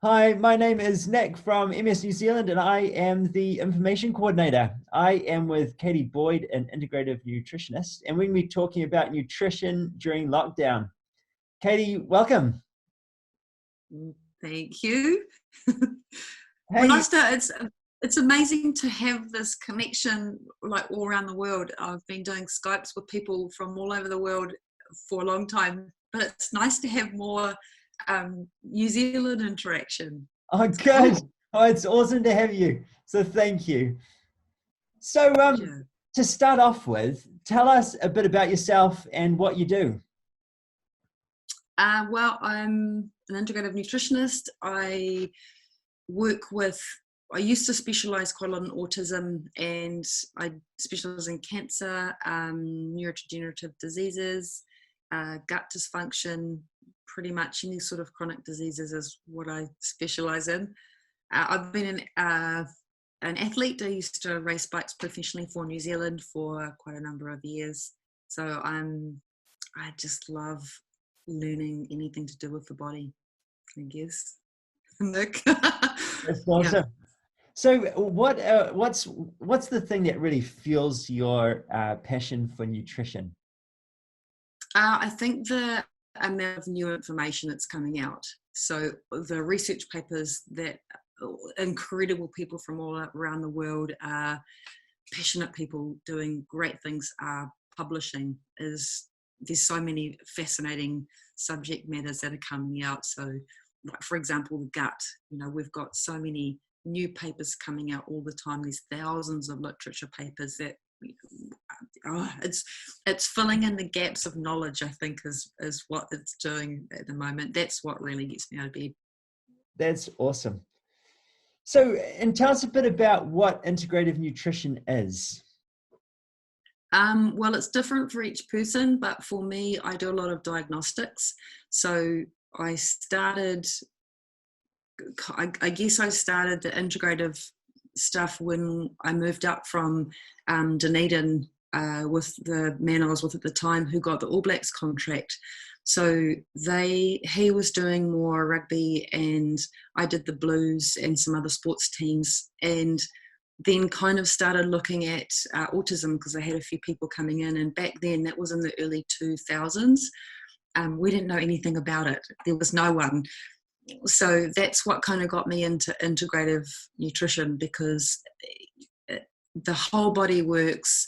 Hi, my name is Nick from MS New Zealand, and I am the information coordinator. I am with Kaytee Boyd, an integrative nutritionist, and we're going to be talking about nutrition during lockdown. Kaytee, welcome. Thank you. When I Hey, start, it's amazing to have this connection like all around the world. I've been doing Skypes with people from all over the world for a long time, but it's nice to have more New Zealand interaction. oh, It's good. cool. Oh, it's awesome to have you. So thank you. So, Pleasure. to start off with, tell us a bit about yourself and what you do. Well, I'm an integrative nutritionist. I used to specialize quite a lot in autism, and I specialize in cancer, neurodegenerative diseases, gut dysfunction, pretty much any sort of chronic diseases is what I specialize in. I've been an athlete. I used to race bikes professionally for New Zealand for quite a number of years. So I just love learning anything to do with the body, I guess. Nick. That's Yeah. awesome. So, what's the thing that really fuels your passion for nutrition? I think the amount of new information that's coming out. So the research papers that incredible people from all around the world, passionate people doing great things are publishing, is there's so many fascinating subject matters that are coming out. So like, for example, the gut, we've got so many new papers coming out all the time. There's thousands of literature papers that it's filling in the gaps of knowledge, I think, is what it's doing at the moment. That's what really gets me out of bed. That's awesome. So, and tell us a bit about what integrative nutrition is. Well, it's different for each person, but for me, I do a lot of diagnostics. So I guess I started the integrative stuff when I moved up from Dunedin with the man I was with at the time who got the All Blacks contract. So he was doing more rugby and I did the Blues and some other sports teams, and then kind of started looking at autism because I had a few people coming in, and back then, that was in the early 2000s. We didn't know anything about it. There was no one. So that's what kind of got me into integrative nutrition, because the whole body works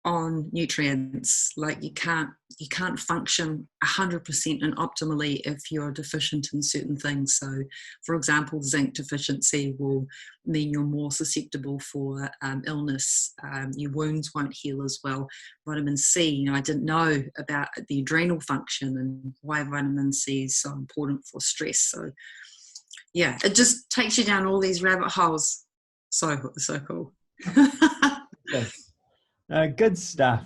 on nutrients. Like you can't function 100% and optimally if you're deficient in certain things. So for example, zinc deficiency will mean you're more susceptible for illness. Your wounds won't heal as well. Vitamin C, I didn't know about the adrenal function and why vitamin C is so important for stress. So yeah, it just takes you down all these rabbit holes. So cool. Good stuff.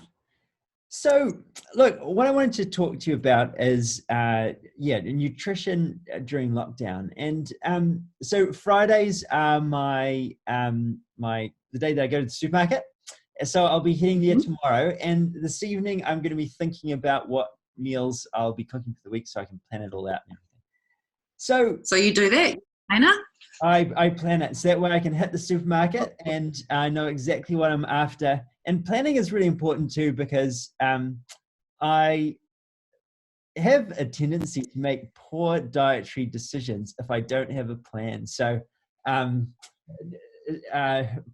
So, look, what I wanted to talk to you about is, nutrition during lockdown. And so Fridays are the day that I go to the supermarket. So I'll be heading there tomorrow. And this evening, I'm going to be thinking about what meals I'll be cooking for the week, so I can plan it all out and everything. So you do that, Anna? I plan it so that way I can hit the supermarket and I know exactly what I'm after. And planning is really important too, because I have a tendency to make poor dietary decisions if I don't have a plan. So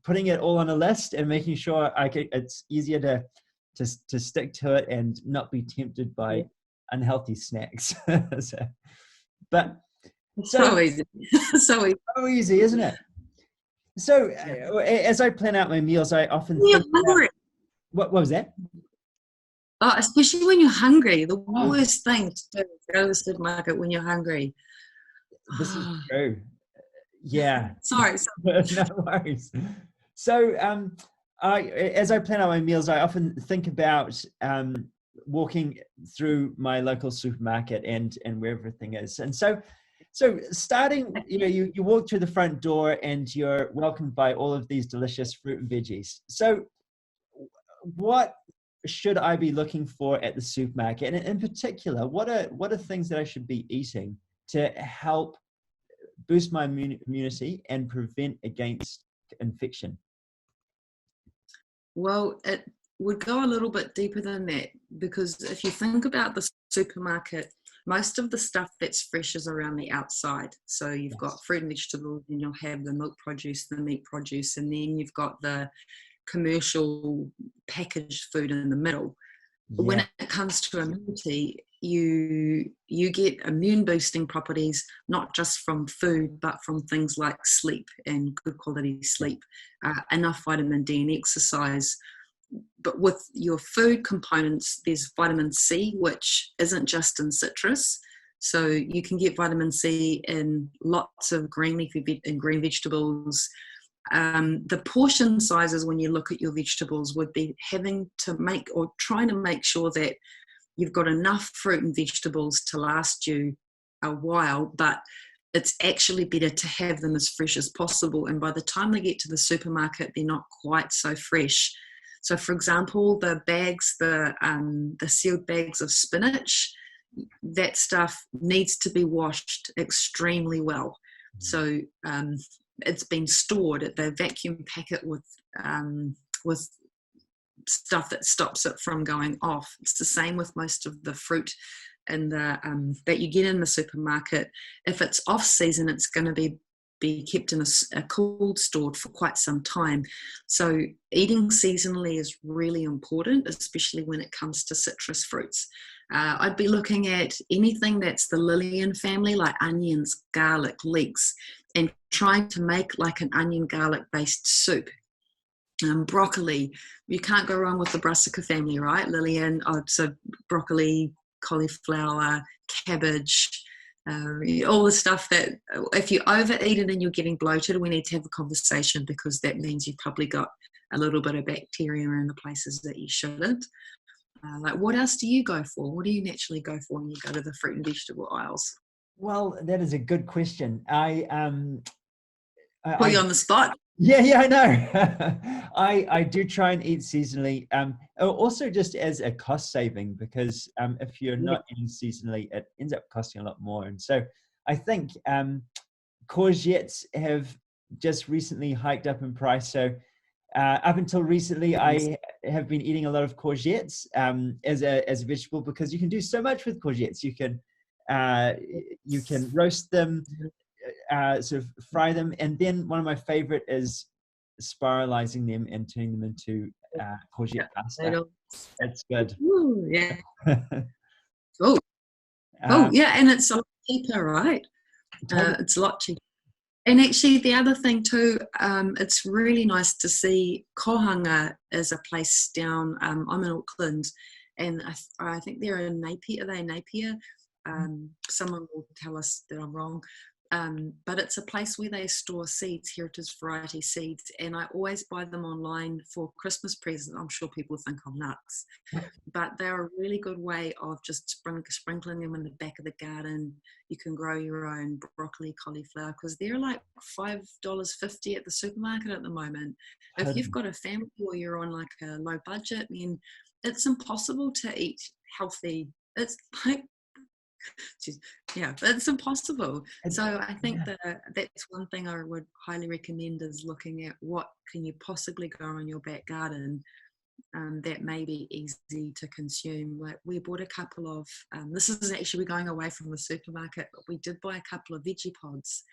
putting it all on a list and making sure it's easier to stick to it and not be tempted by unhealthy snacks. So easy. So easy, isn't it? So as I plan out my meals, I often you're think hungry. about, what was that? Oh, especially when you're hungry. The worst thing to do is go to the supermarket when you're hungry. This is true. Yeah. Sorry. No worries. So as I plan out my meals, I often think about walking through my local supermarket and where everything is. And so starting, you walk through the front door and you're welcomed by all of these delicious fruit and veggies. So what should I be looking for at the supermarket? And in particular, what are things that I should be eating to help boost my immunity and prevent against infection? Well, it would go a little bit deeper than that, because if you think about the supermarket, most of the stuff that's fresh is around the outside. So you've got fruit and vegetables, and you'll have the milk produce, the meat produce, and then you've got the commercial packaged food in the middle. Yeah. When it comes to immunity, you get immune boosting properties, not just from food, but from things like sleep and good quality sleep, enough vitamin D and exercise. But with your food components, there's vitamin C, which isn't just in citrus. So you can get vitamin C in lots of green leafy and green vegetables. The portion sizes, when you look at your vegetables, would be having to make, or trying to make sure that you've got enough fruit and vegetables to last you a while, but it's actually better to have them as fresh as possible. And by the time they get to the supermarket, they're not quite so fresh. So, for example, the bags, the sealed bags of spinach, that stuff needs to be washed extremely well. So it's been stored at the vacuum packet with stuff that stops it from going off. It's the same with most of the fruit and the that you get in the supermarket. If it's off season, it's going to be kept in a cold stored for quite some time. So eating seasonally is really important, especially when it comes to citrus fruits. I'd be looking at anything that's the Lillian family, like onions, garlic, leeks, and trying to make like an onion garlic based soup. Broccoli, you can't go wrong with the brassica family, right? Lillian, so broccoli, cauliflower, cabbage, all the stuff that if you overeat it and you're getting bloated, we need to have a conversation, because that means you've probably got a little bit of bacteria in the places that you shouldn't. Like, what else do you go for? What do you naturally go for when you go to the fruit and vegetable aisles? Well, that is a good question. I Put you on the spot. Yeah, I know. I do try and eat seasonally. Also just as a cost saving, because if you're not eating seasonally, it ends up costing a lot more. And so I think courgettes have just recently hiked up in price. So up until recently, I have been eating a lot of courgettes as a vegetable, because you can do so much with courgettes. You can roast them, sort of fry them, and then one of my favorite is spiralizing them and turning them into courgette pasta. That's good. Ooh, yeah. Yeah, and it's a lot cheaper, right? Totally. It's a lot cheaper. And actually, the other thing too, it's really nice to see Kohanga is a place down. I'm in Auckland, and I think they're in Napier. Are they in Napier? Someone will tell us that I'm wrong. But it's a place where they store seeds, heritage variety seeds, and I always buy them online for Christmas presents. I'm sure people think I'm nuts, but they're a really good way of just sprinkling them in the back of the garden. You can grow your own broccoli, cauliflower, because they're like $5.50 at the supermarket at the moment. If you've got a family or you're on like a low budget, then it's impossible to eat healthy. It's like, it's impossible. So I think that that's one thing I would highly recommend, is looking at what can you possibly grow in your back garden that may be easy to consume. Like, we bought a couple of this is actually, we're going away from the supermarket, but we did buy a couple of veggie pods,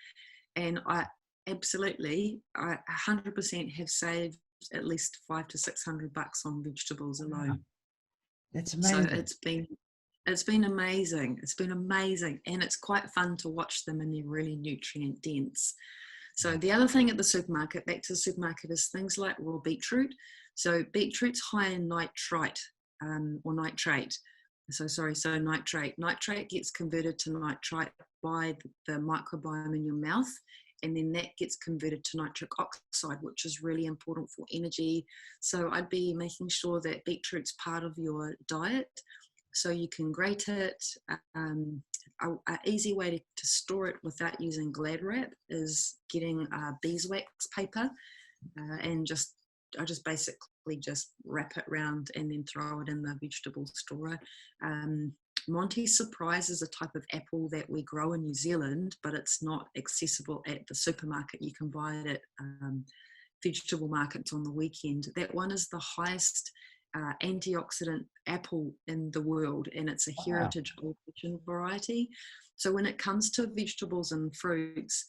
and I 100% have saved at least $500 to $600 on vegetables alone. Wow. That's amazing. So it's been amazing. It's been amazing. And it's quite fun to watch them, and they're really nutrient dense. So the other thing at the supermarket, back to the supermarket, is things like raw beetroot. So beetroot's high in nitrite or nitrate. So nitrate. Nitrate gets converted to nitrite by the microbiome in your mouth. And then that gets converted to nitric oxide, which is really important for energy. So I'd be making sure that beetroot's part of your diet. So you can grate it. An easy way to store it without using Glad wrap is getting beeswax paper, and I just basically just wrap it around and then throw it in the vegetable storer. Monty Surprise is a type of apple that we grow in New Zealand, but it's not accessible at the supermarket. You can buy it at vegetable markets on the weekend. That one is the highest antioxidant apple in the world, and it's a heritage origin variety. So when it comes to vegetables and fruits,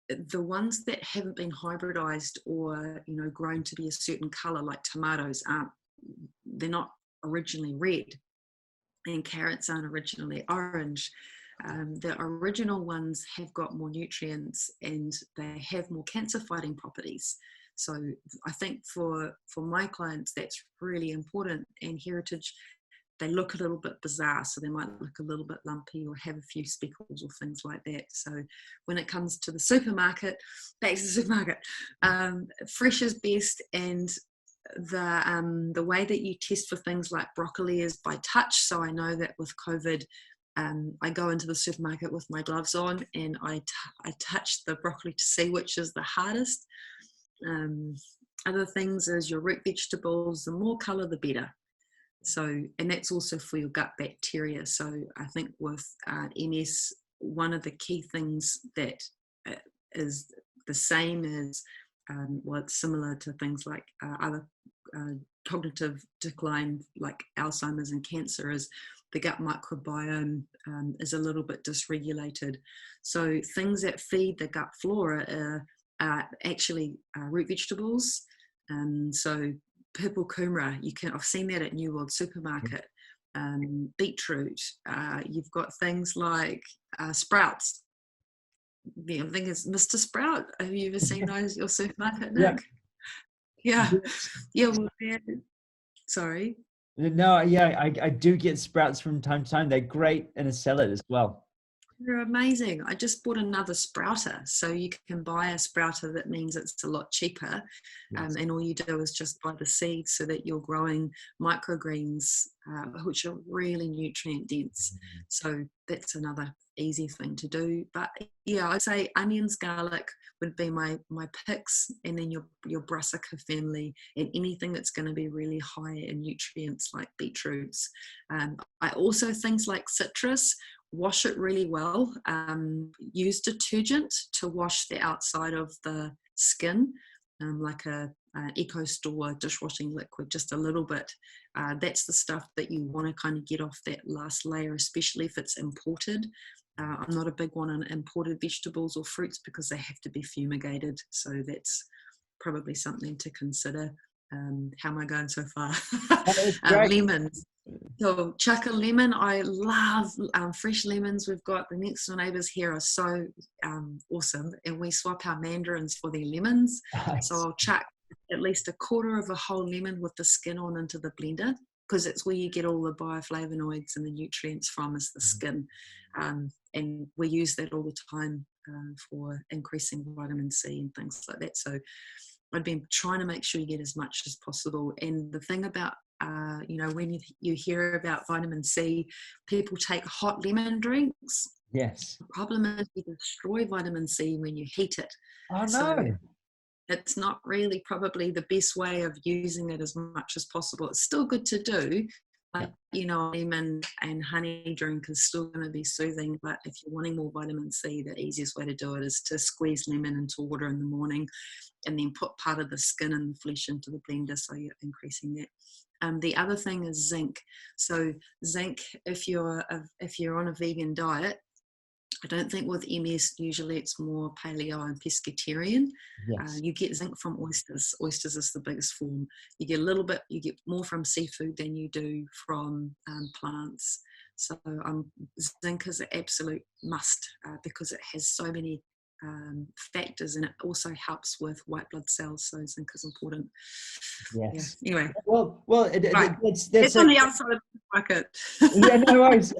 the ones that haven't been hybridized or grown to be a certain color, like tomatoes, they're not originally red, and carrots aren't originally orange. The original ones have got more nutrients and they have more cancer fighting properties. So I think for my clients, that's really important. And heritage, they look a little bit bizarre, so they might look a little bit lumpy or have a few speckles or things like that. So when it comes to the supermarket, back to the supermarket, fresh is best. And the way that you test for things like broccoli is by touch. So I know that with COVID, I go into the supermarket with my gloves on and I touch the broccoli to see which is the hardest. Other things is your root vegetables, the more colour the better. So, and that's also for your gut bacteria. So I think with MS, one of the key things that is the same as, well, it's similar to things like other cognitive decline, like Alzheimer's and cancer, is the gut microbiome is a little bit dysregulated. So things that feed the gut flora are actually root vegetables. So purple kumara, I've seen that at New World Supermarket. Beetroot, you've got things like sprouts. I think it's Mr. Sprout. Have you ever seen those at your supermarket, Nick? Yeah. Well, sorry. No, yeah, I do get sprouts from time to time. They're great in a salad as well. They're amazing. I just bought another sprouter. So you can buy a sprouter. That means it's a lot cheaper. Yes. And all you do is just buy the seeds so that you're growing microgreens, which are really nutrient dense. Mm-hmm. So that's another easy thing to do. But yeah, I'd say onions, garlic would be my picks, and then your brassica family, and anything that's going to be really high in nutrients like beetroots. I also, things like citrus, wash it really well. Use detergent to wash the outside of the skin, like an Eco Store dishwashing liquid, just a little bit. That's the stuff that you want to kind of get off that last layer, especially if it's imported. I'm not a big one on imported vegetables or fruits because they have to be fumigated. So that's probably something to consider. How am I going so far? Lemons. So chuck a lemon. I love fresh lemons. We've got the next door neighbours here are so awesome, and we swap our mandarins for their lemons. Nice. So I'll chuck at least a quarter of a whole lemon with the skin on into the blender, because it's where you get all the bioflavonoids and the nutrients from, is the skin. And we use that all the time for increasing vitamin C and things like that. So I've been trying to make sure you get as much as possible. And the thing about, when you hear about vitamin C, people take hot lemon drinks. Yes. The problem is you destroy vitamin C when you heat it. Oh, no. So it's not really probably the best way of using it as much as possible. It's still good to do. But, lemon and honey drink is still going to be soothing. But if you're wanting more vitamin C, the easiest way to do it is to squeeze lemon into water in the morning and then put part of the skin and the flesh into the blender, so you're increasing that. The other thing is zinc. So zinc, if you're on a vegan diet, I don't think with MS, usually it's more paleo and pescatarian. Yes. You get zinc from oysters. Oysters is the biggest form. You get more from seafood than you do from plants. So zinc is an absolute must because it has so many factors, and it also helps with white blood cells. So zinc is important. Yes. Yeah. Anyway. Well, that's on the outside of the bucket. Yeah, no worries.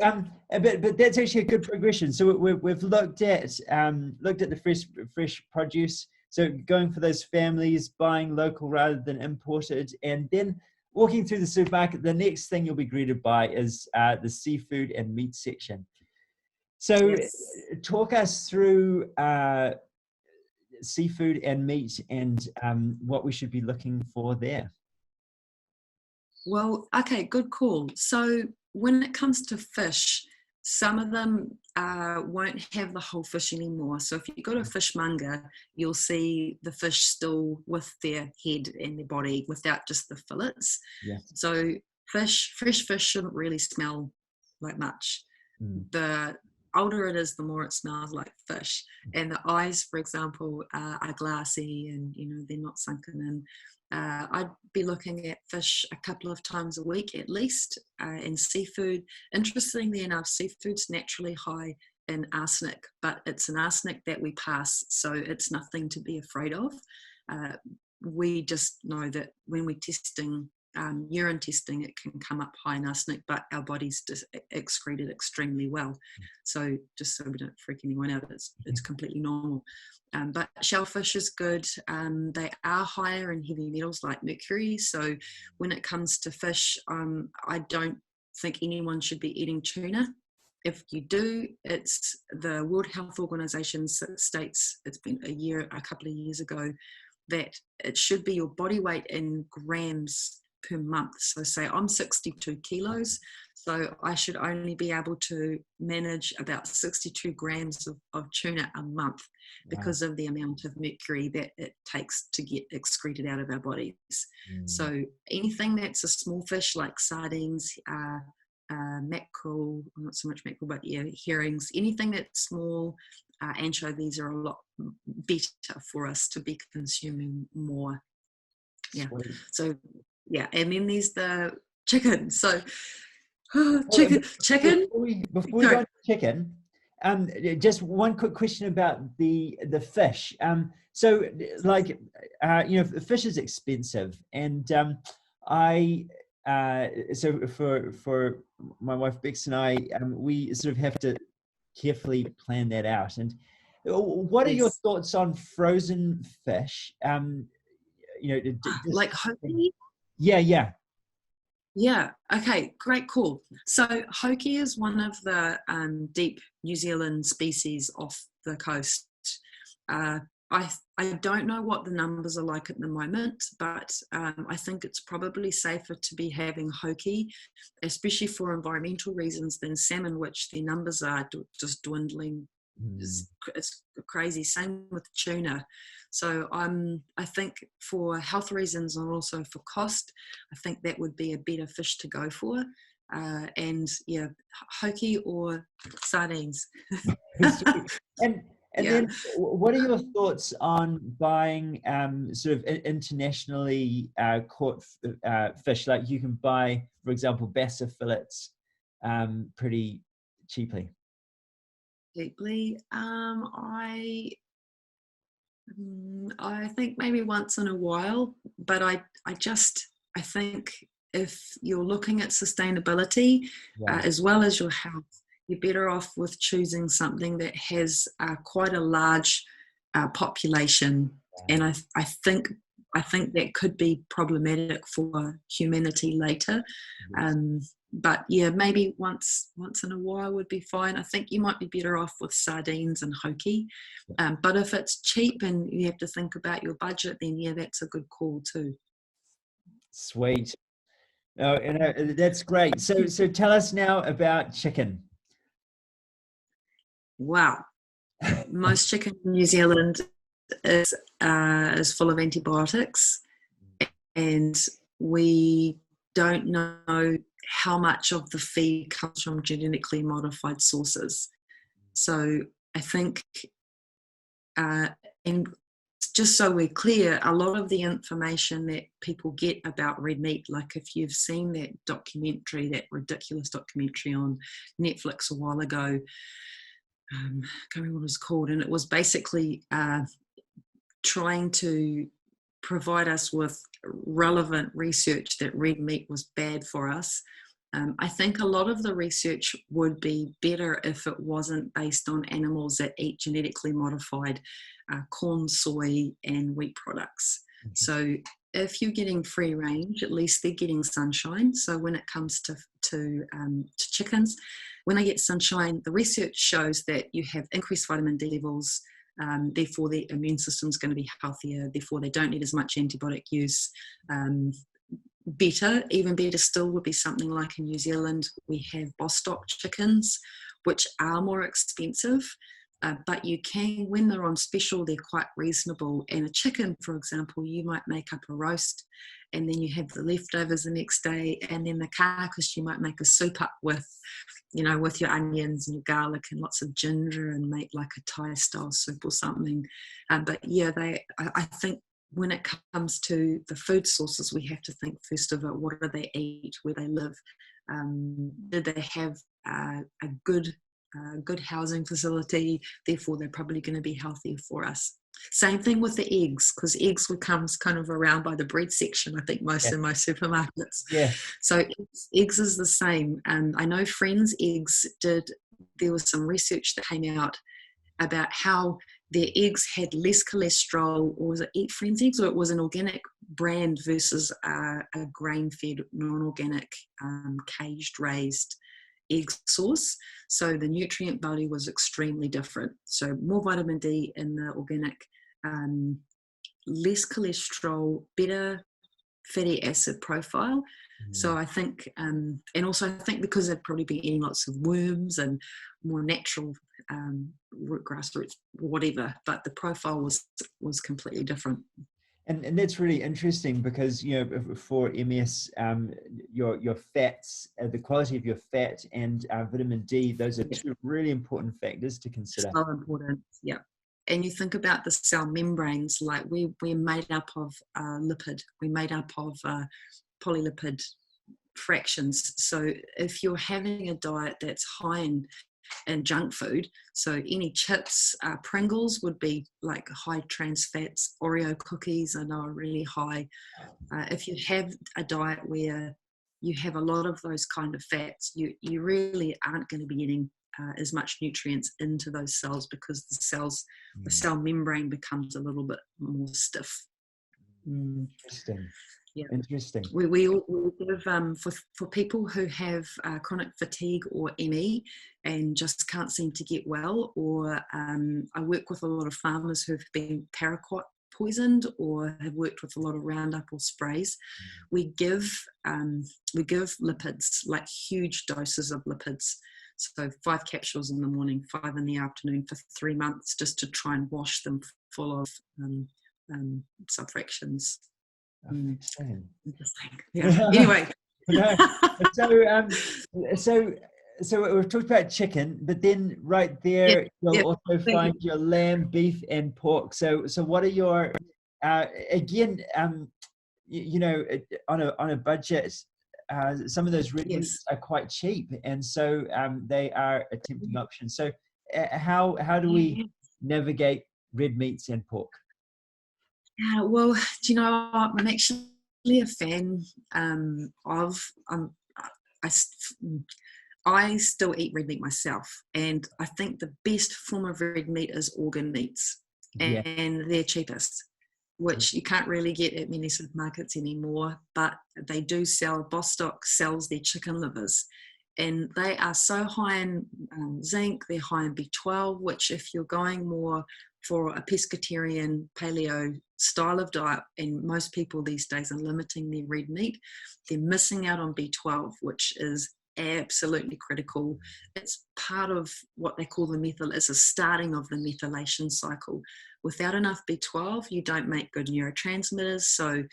But that's actually a good progression. So we've looked at the fresh produce. So going for those families, buying local rather than imported, and then walking through the supermarket. The next thing you'll be greeted by is the seafood and meat section. So yes. Talk us through seafood and meat and what we should be looking for there. Well, okay, good call. So when it comes to fish, some of them won't have the whole fish anymore. So if you go to a fishmonger, you'll see the fish still with their head and their body without just the fillets. Yeah. So fresh fish shouldn't really smell like much. The older it is, the more it smells like fish. And the eyes, for example, are glassy and, they're not sunken in. I'd be looking at fish a couple of times a week at least, and seafood. Interestingly enough, seafood's naturally high in arsenic, but it's an arsenic that we pass, so it's nothing to be afraid of. We just know that when we're testing, urine testing, it can come up high in arsenic, but our bodies just excrete it extremely well. So just so we don't freak anyone out, it's completely normal. But shellfish is good. They are higher in heavy metals like mercury. So when it comes to fish, I don't think anyone should be eating tuna. If you do, it's the World Health Organization states, it's been a couple of years ago, that it should be your body weight in grams per month. So say I'm 62 kilos, so I should only be able to manage about 62 grams of tuna a month because of the amount of mercury that it takes to get excreted out of our bodies. So anything that's a small fish like sardines, mackerel, not so much mackerel, but herrings, anything that's small, anchovies are a lot better for us to be consuming more. Sweet. So and then there's the chicken. So chicken. Before we go to chicken, just one quick question about the fish. So like fish is expensive, and so for my wife Bex and I, we sort of have to carefully plan that out. And what are your thoughts on frozen fish? Like hoki? Yeah. Okay, great call. So hoki is one of the deep New Zealand species off the coast. I don't know what the numbers are like at the moment, but I think it's probably safer to be having hoki, especially for environmental reasons, than salmon, which their numbers are just dwindling. It's crazy. Same with tuna. So I think for health reasons and also for cost, I think that would be a better fish to go for. And hoki or sardines. And then what are your thoughts on buying sort of internationally caught fish? Like you can buy, for example, bassa fillets pretty cheaply. I think maybe once in a while, but I think if you're looking at sustainability as well as your health, you're better off with choosing something that has quite a large population. And I think that could be problematic for humanity later. But maybe once in a while would be fine. I think you might be better off with sardines and hoki. But if it's cheap and you have to think about your budget, then that's a good call too. Sweet. Oh, that's great. So tell us now about chicken. Wow. Most chicken in New Zealand is full of antibiotics, and we don't know how much of the feed comes from genetically modified sources. So I think, and just so we're clear, a lot of the information that people get about red meat, like if you've seen that ridiculous documentary on Netflix a while ago, I can't remember what it was called, and it was basically trying to provide us with relevant research that red meat was bad for us. I think a lot of the research would be better if it wasn't based on animals that eat genetically modified corn, soy, and wheat products. So if you're getting free range, at least they're getting sunshine. So when it comes to chickens, when they get sunshine, the research shows that you have increased vitamin D levels, therefore the immune system is going to be healthier, therefore they don't need as much antibiotic use. better, even better still, would be something like in New Zealand, we have Bostock chickens, which are more expensive, but you can, when they're on special, they're quite reasonable. And a chicken, for example, you might make up a roast, and then you have the leftovers the next day, and then the carcass you might make a soup up with, you know, with your onions and your garlic and lots of ginger, and make like a Thai style soup or something. But yeah, I think when it comes to the food sources, we have to think first of all, what do they eat, where they live, did they have a good housing facility, therefore they're probably going to be healthy for us. Same thing with the eggs, because eggs comes kind of around by the bread section, I think, most in most supermarkets. Yeah. So eggs is the same. I know Friends Eggs there was some research that came out about how their eggs had less cholesterol, or was it Eat Friends Eggs, or it was an organic brand versus a grain-fed, non-organic, caged raised egg source. So the nutrient value was extremely different. So more vitamin D in the organic, less cholesterol, better fatty acid profile. So I think, and also I think because they've probably been eating lots of worms and more natural grassroots, whatever, but the profile was completely different. And that's really interesting because, you know, for MS, your fats, the quality of your fat and vitamin D, those are two really important factors to consider. So important, yeah. And you think about the cell membranes, like we're made up of lipid, we're made up of polylipid fractions. So if you're having a diet that's high in junk food, so any chips, Pringles would be like high trans fats, Oreo cookies I know are really high. If you have a diet where you have a lot of those kind of fats, you really aren't going to be getting as much nutrients into those cells, because the cell membrane becomes a little bit more stiff. Interesting. Yeah. Interesting. We give for people who have chronic fatigue or ME and just can't seem to get well, or I work with a lot of farmers who've been paraquat poisoned or have worked with a lot of Roundup or sprays. We give lipids, like huge doses of lipids. So 5 capsules in the morning, 5 in the afternoon for 3 months, just to try and wash them full of subfractions. Interesting. Yeah. Anyway. So we've talked about chicken, but then right there you'll also find your lamb, beef, and pork. So what are your again, you know, on a budget, some of those red meats are quite cheap, and so they are a tempting option. So how do we navigate red meats and pork? Yeah, well, do you know, I'm actually a fan of, I still eat red meat myself, and I think the best form of red meat is organ meats, and they're cheapest, which you can't really get at many supermarkets anymore, but they do sell. Bostock sells their chicken livers, and they are so high in zinc, they're high in B12, which if you're going more for a pescatarian paleo style of diet, and most people these days are limiting their red meat, they're missing out on B12, which is absolutely critical. It's part of what they call it's a starting of the methylation cycle. Without enough B12, you don't make good neurotransmitters, so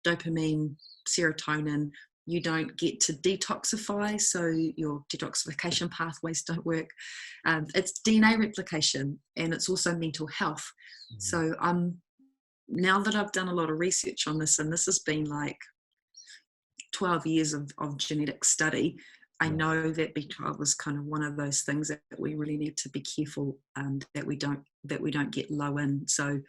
dopamine, serotonin, you don't get to detoxify, so your detoxification pathways don't work. It's DNA replication, and it's also mental health. So now that I've done a lot of research on this, and this has been like 12 years of genetic study, I know that B12 is kind of one of those things that we really need to be careful that we don't get low in. So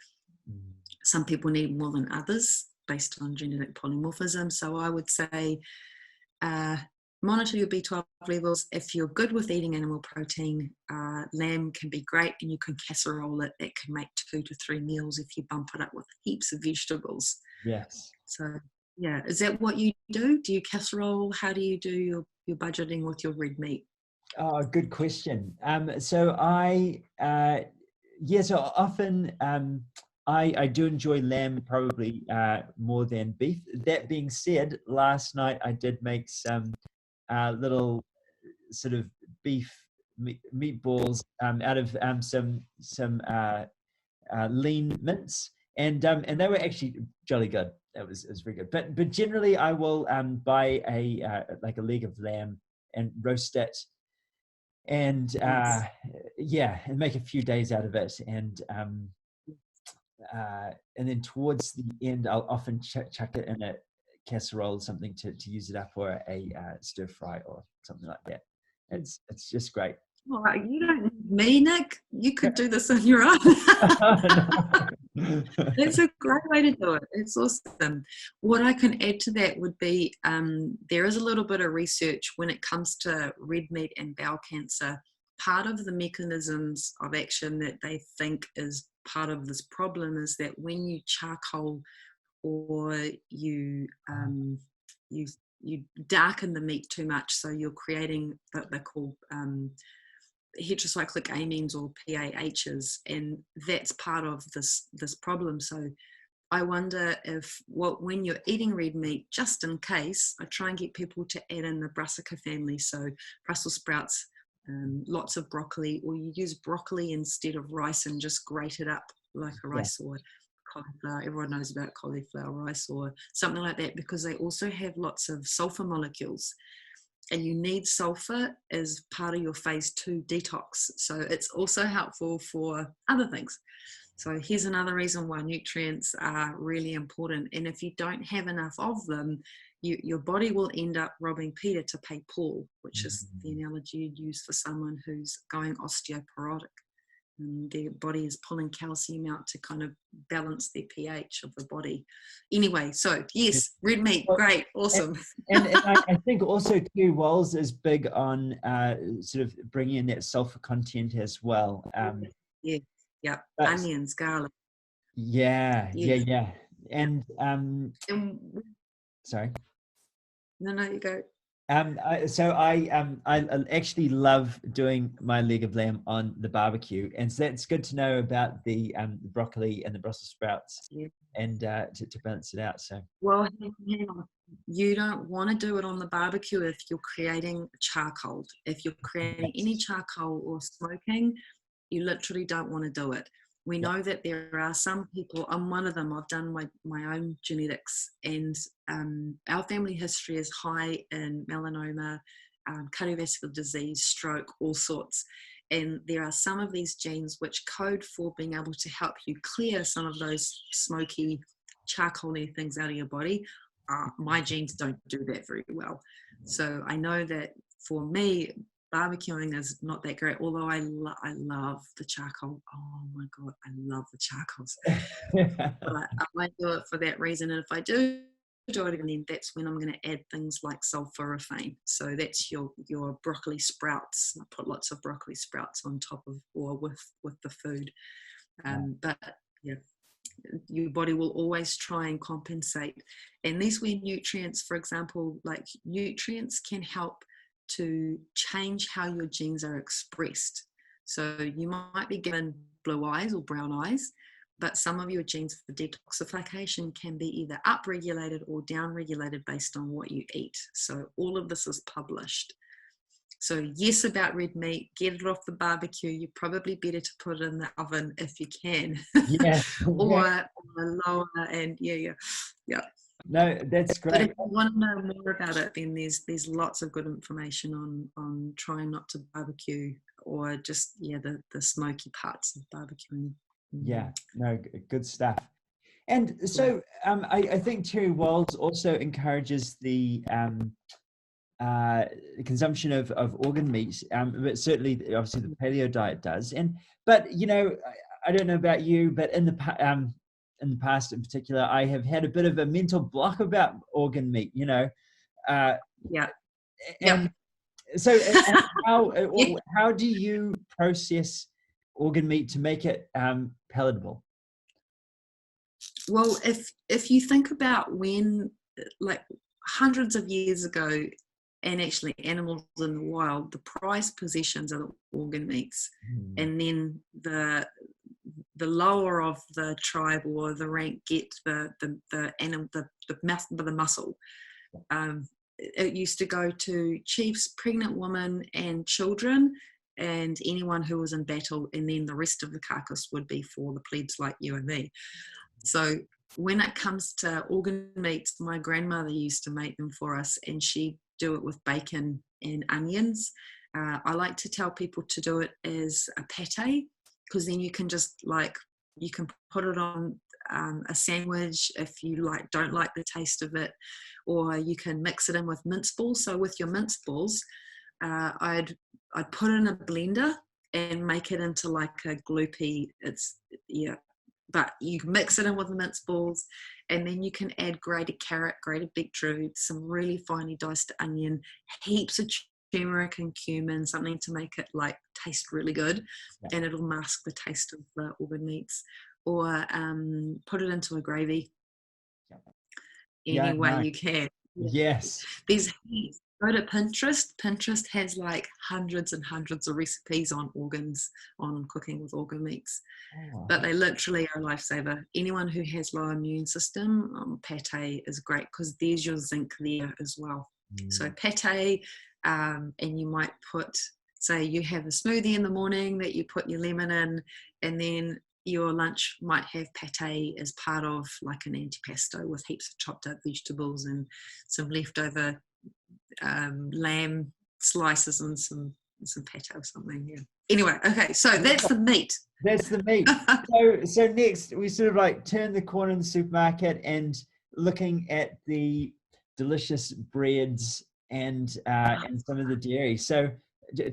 some people need more than others based on genetic polymorphism. So I would say monitor your B12 levels. If you're good with eating animal protein, lamb can be great, and you can casserole it. It can make 2 to 3 meals if you bump it up with heaps of vegetables. Yes. So yeah, is that what you do? Do you casserole? How do you do your budgeting with your red meat? Oh, good question. So I so often I do enjoy lamb probably more than beef. That being said, last night I did make some little sort of beef meatballs out of some lean mince, and they were actually jolly good. It was very good. But generally, I will buy like a leg of lamb and roast it, and Nice. and make a few days out of it, and then towards the end, I'll often chuck it in a casserole or something to use it up, or a stir fry or something like that. It's just great. Well, you don't need me, Nick. You could do this on your own. It's a great way to do it. It's awesome. What I can add to that would be there is a little bit of research when it comes to red meat and bowel cancer. Part of the mechanisms of action that they think is part of this problem is that when you charcoal or you darken the meat too much, so you're creating what they're called heterocyclic amines or PAHs, and that's part of this problem. So I wonder if when you're eating red meat, just in case, I try and get people to add in the brassica family, so Brussels sprouts, lots of broccoli, or you use broccoli instead of rice and just grate it up like a rice or cauliflower. Everyone knows about cauliflower rice or something like that, because they also have lots of sulfur molecules. And you need sulfur as part of your phase 2 detox. So it's also helpful for other things. So here's another reason why nutrients are really important. And if you don't have enough of them, your body will end up robbing Peter to pay Paul, which is the analogy you'd use for someone who's going osteoporotic. And their body is pulling calcium out to kind of balance the pH of the body. Anyway, so yes, red meat, great, awesome. And I think also too, Walls is big on sort of bringing in that sulfur content as well. Yeah, onions, garlic. Yeah. And sorry. No, you go. So I actually love doing my leg of lamb on the barbecue, and so that's good to know about the broccoli and the Brussels sprouts, and to balance it out. So well, hang on. You don't want to do it on the barbecue if you're creating charcoal. If you're creating any charcoal or smoking, you literally don't want to do it. We know that there are some people, I'm one of them, I've done my own genetics, and our family history is high in melanoma, cardiovascular disease, stroke, all sorts. And there are some of these genes which code for being able to help you clear some of those smoky, charcoal-y things out of your body. My genes don't do that very well. So I know that for me, barbecuing is not that great, although I love the charcoal. Oh my God, I love the charcoals. But I won't do it for that reason. And if I do it again, that's when I'm going to add things like sulforaphane. So that's your broccoli sprouts. I put lots of broccoli sprouts on top of or with the food. But yeah, your body will always try and compensate. And these where nutrients, for example, like nutrients can help to change how your genes are expressed. So you might be given blue eyes or brown eyes, but some of your genes for detoxification can be either upregulated or downregulated based on what you eat. So all of this is published. So yes, about red meat, get it off the barbecue. You're probably better to put it in the oven if you can. Yeah. or lower, and yeah. No, that's great. But if you want to know more about it, then there's lots of good information on trying not to barbecue, or just the smoky parts of barbecuing. Yeah, no, good stuff. And so I think Terry Walls also encourages the consumption of organ meat, but certainly obviously the paleo diet does. But I don't know about you, but in the past in particular, I have had a bit of a mental block about organ meat, And so how do you process organ meat to make it palatable? Well, if you think about when, like hundreds of years ago, and actually animals in the wild, the prized possessions are the organ meats. And then the lower of the tribe or the rank get the muscle. It used to go to chiefs, pregnant women, and children, and anyone who was in battle, and then the rest of the carcass would be for the plebs like you and me. So when it comes to organ meats, my grandmother used to make them for us, and she'd do it with bacon and onions. I like to tell people to do it as a pate, because then you can just you can put it on a sandwich if you don't like the taste of it, or you can mix it in with mince balls. So with your mince balls, I'd put it in a blender and make it into like a gloopy. But you mix it in with the mince balls, and then you can add grated carrot, grated beetroot, some really finely diced onion, heaps of turmeric and cumin, something to make it taste really good, and it'll mask the taste of the organ meats. Or put it into a gravy any way you can. Yes. There's heaps. Go to Pinterest. Pinterest has hundreds and hundreds of recipes on organs, on cooking with organ meats. Oh. But they literally are a lifesaver. Anyone who has low immune system, pate is great, because there's your zinc there as well. So pate, and you might put, say you have a smoothie in the morning that you put your lemon in, and then your lunch might have pate as part of an antipasto with heaps of chopped up vegetables and some leftover lamb slices and some pate or something. Anyway, okay, so that's the meat. That's the meat. So next we sort of turn the corner in the supermarket and looking at the delicious breads and some of the dairy. So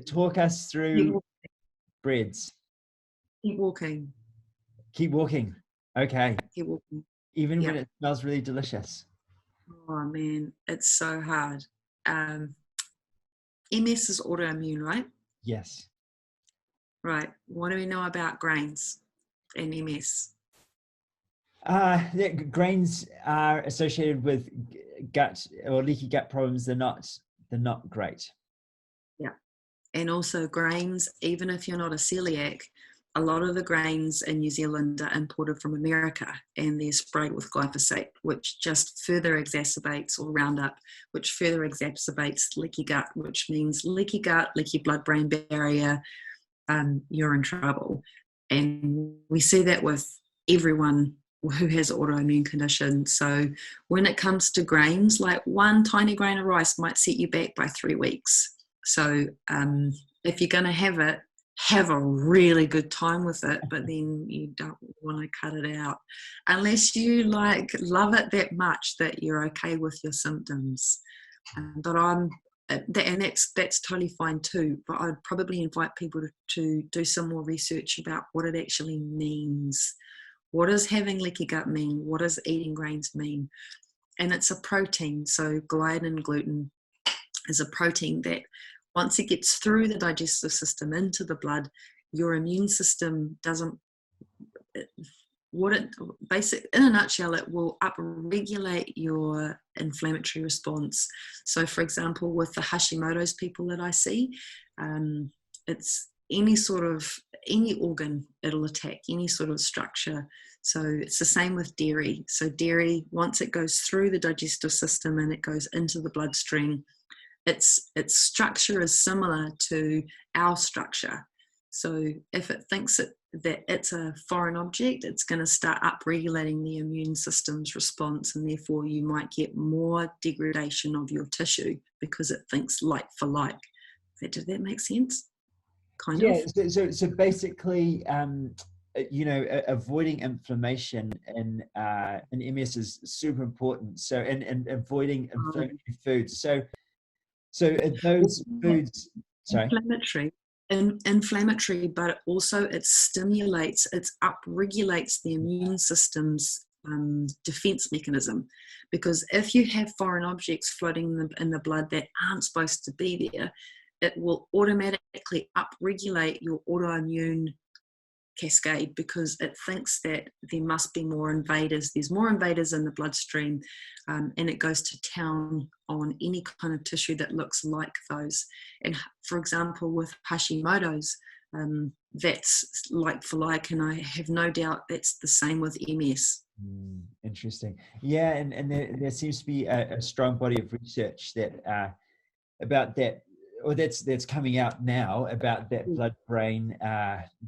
talk us through breads. Keep walking. Keep walking. Okay. Keep walking. Even when it smells really delicious. Oh man, it's so hard. MS is autoimmune, right? Yes. Right. What do we know about grains and MS? Grains are associated with gut or leaky gut problems. They're not great. Yeah. And also grains, even if you're not a celiac, a lot of the grains in New Zealand are imported from America, and they're sprayed with glyphosate, which just further exacerbates, or Roundup, which further exacerbates leaky gut, which means leaky gut, leaky blood-brain barrier, you're in trouble. And we see that with everyone who has autoimmune conditions. So when it comes to grains, one tiny grain of rice might set you back by 3 weeks. So if you're going to have it, have a really good time with it, but then you don't want to cut it out unless you love it that much that you're okay with your symptoms. That's totally fine too, but I'd probably invite people to do some more research about what it actually means. What does having leaky gut mean? What does eating grains mean? And it's a protein. So gliadin gluten is a protein that once it gets through the digestive system into the blood, your immune system doesn't, in a nutshell, it will upregulate your inflammatory response. So for example, with the Hashimoto's people that I see, it's any organ it'll attack, any sort of structure. So it's the same with dairy. So dairy, once it goes through the digestive system and it goes into the bloodstream, its structure is similar to our structure. So if it thinks that it's a foreign object, it's going to start upregulating the immune system's response, and therefore you might get more degradation of your tissue because it thinks like for like. Did that make sense? Kind of. So basically, avoiding inflammation in MS is super important. So and avoiding inflammatory foods. So those foods, sorry. Inflammatory, but also it upregulates the immune system's defense mechanism. Because if you have foreign objects floating in the blood that aren't supposed to be there, it will automatically upregulate your autoimmune cascade, because it thinks that there must be more invaders. There's more invaders in the bloodstream, and it goes to town on any kind of tissue that looks like those. And for example, with Hashimoto's, That's like for like, and I have no doubt that's the same with MS. Interesting. Yeah, and there seems to be a strong body of research that about that, or that's coming out now about that blood-brain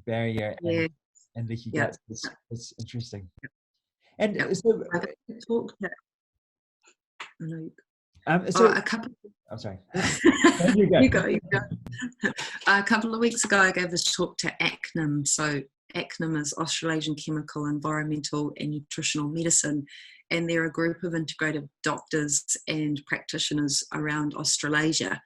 barrier Yeah, and leaky yeah, gut. It's interesting. And yeah. so, I've talked about, I know, so a couple. I'm sorry. You go. You go. A couple of weeks ago, I gave this talk to ACNIM. So ACNIM is Australasian Chemical, Environmental and Nutritional Medicine, and they're a group of integrative doctors and practitioners around Australasia.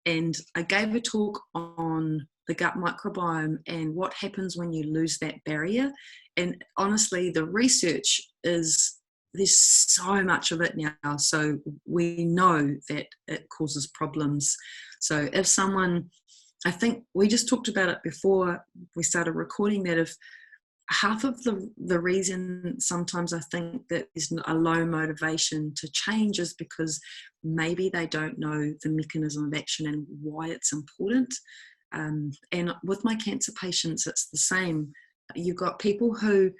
And I gave a talk on the gut microbiome and what happens when you lose that barrier. And honestly, the research is, there's so much of it now. So we know that it causes problems. So if someone, I think we just talked about it before we started recording, that if half of the reason sometimes I think that there's a low motivation to change is because maybe they don't know the mechanism of action and why it's important. And with my cancer patients, it's the same. You've got people who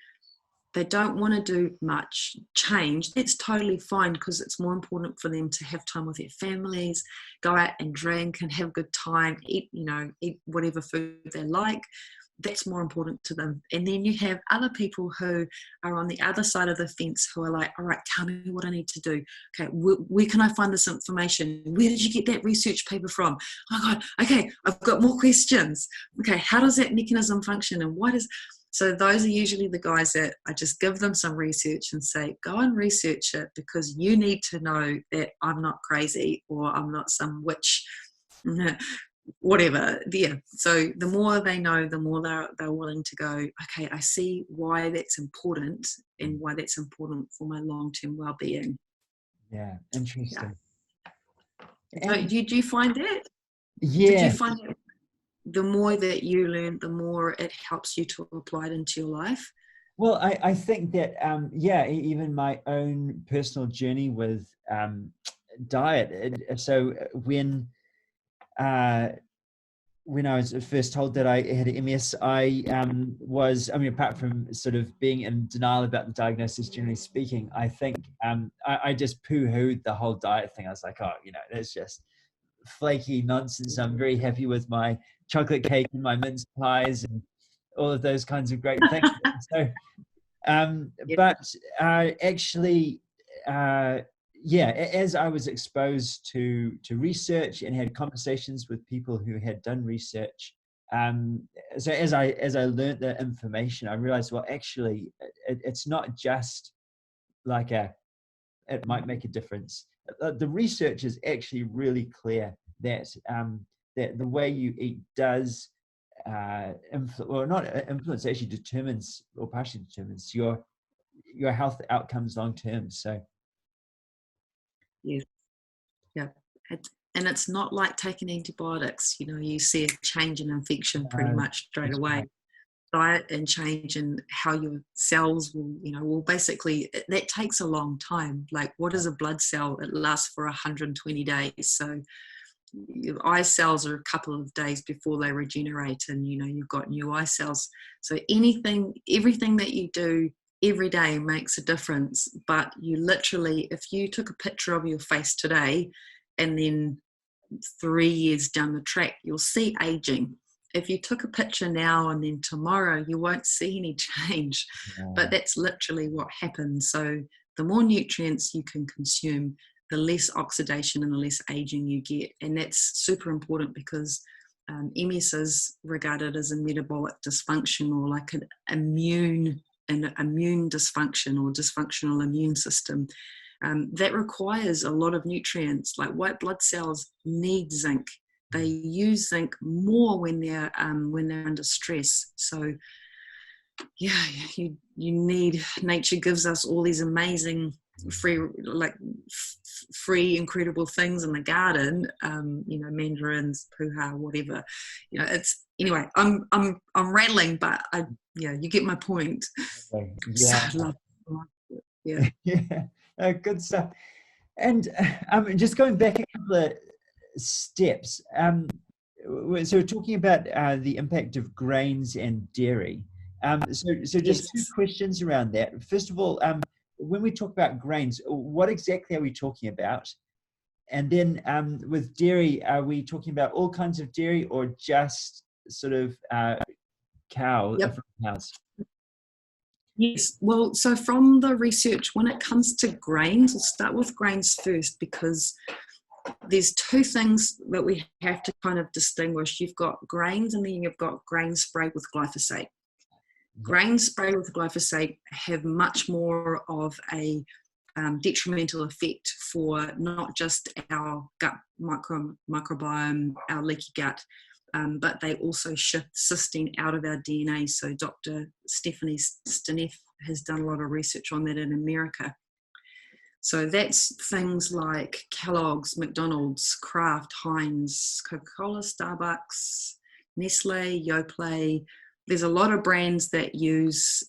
they don't want to do much change. That's totally fine, because it's more important for them to have time with their families, go out and drink and have a good time, eat whatever food they like. That's more important to them. And then you have other people who are on the other side of the fence who are like, all right, tell me what I need to do. Okay, where can I find this information? Where did you get that research paper from? Oh my God, okay, I've got more questions. Okay, how does that mechanism function, and what is... So those are usually the guys that I just give them some research and say, go and research it, because you need to know that I'm not crazy or I'm not some witch, whatever. Yeah. So the more they know, the more they're willing to go, okay, I see why that's important and why that's important for my long-term well-being. Yeah, interesting. Yeah. So did you find that? Yeah. Did you find that the more that you learn, the more it helps you to apply it into your life? Well, I think that, even my own personal journey with diet. So when I was first told that I had MS, apart from sort of being in denial about the diagnosis, generally speaking, I think I just poo-hooed the whole diet thing. I was like, oh, that's just flaky nonsense. I'm very happy with my chocolate cake and my mince pies and all of those kinds of great things. So, but actually, as I was exposed to research and had conversations with people who had done research, so as I learned the information, I realized, well, actually, it's not just like it might make a difference. The research is actually really clear that that the way you eat does influence, actually determines, or partially determines, your health outcomes long term. So yeah, and it's not like taking antibiotics. You see a change in infection pretty much straight away. Right. Diet and change in how your cells will basically, that takes a long time. Like, what is a blood cell? It lasts for 120 days. So your eye cells are a couple of days before they regenerate, and you've got new eye cells. So everything that you do every day makes a difference. But you literally, if you took a picture of your face today and then 3 years down the track, you'll see aging. If you took a picture now and then tomorrow, you won't see any change. But that's literally what happens. So the more nutrients you can consume, the less oxidation and the less aging you get. And that's super important, because MS is regarded as a metabolic dysfunction, or like an immune dysfunction, or dysfunctional immune system. That requires a lot of nutrients. Like white blood cells need zinc. They use zinc more when they're under stress. So yeah, you need, nature gives us all these amazing free incredible things in the garden, mandarins, puha, whatever. It's, anyway, I'm rattling, but you get my point. Okay. Yeah. So I love it. Yeah. Yeah, good stuff. And just going back a couple of steps, So we're talking about the impact of grains and dairy. So just two Yes. questions around that. First of all, when we talk about grains, what exactly are we talking about? And then with dairy, are we talking about all kinds of dairy or just sort of Yep. from cows? Yes. Well, so from the research, when it comes to grains, we'll start with grains first, because there's two things that we have to kind of distinguish. You've got grains, and then you've got grains sprayed with glyphosate. Grains sprayed with glyphosate have much more of a detrimental effect for not just our gut microbiome, our leaky gut, but they also shift cysteine out of our DNA. So Dr. Stephanie Stineff has done a lot of research on that in America. So that's things like Kellogg's, McDonald's, Kraft, Heinz, Coca-Cola, Starbucks, Nestle, Yoplait. There's a lot of brands that use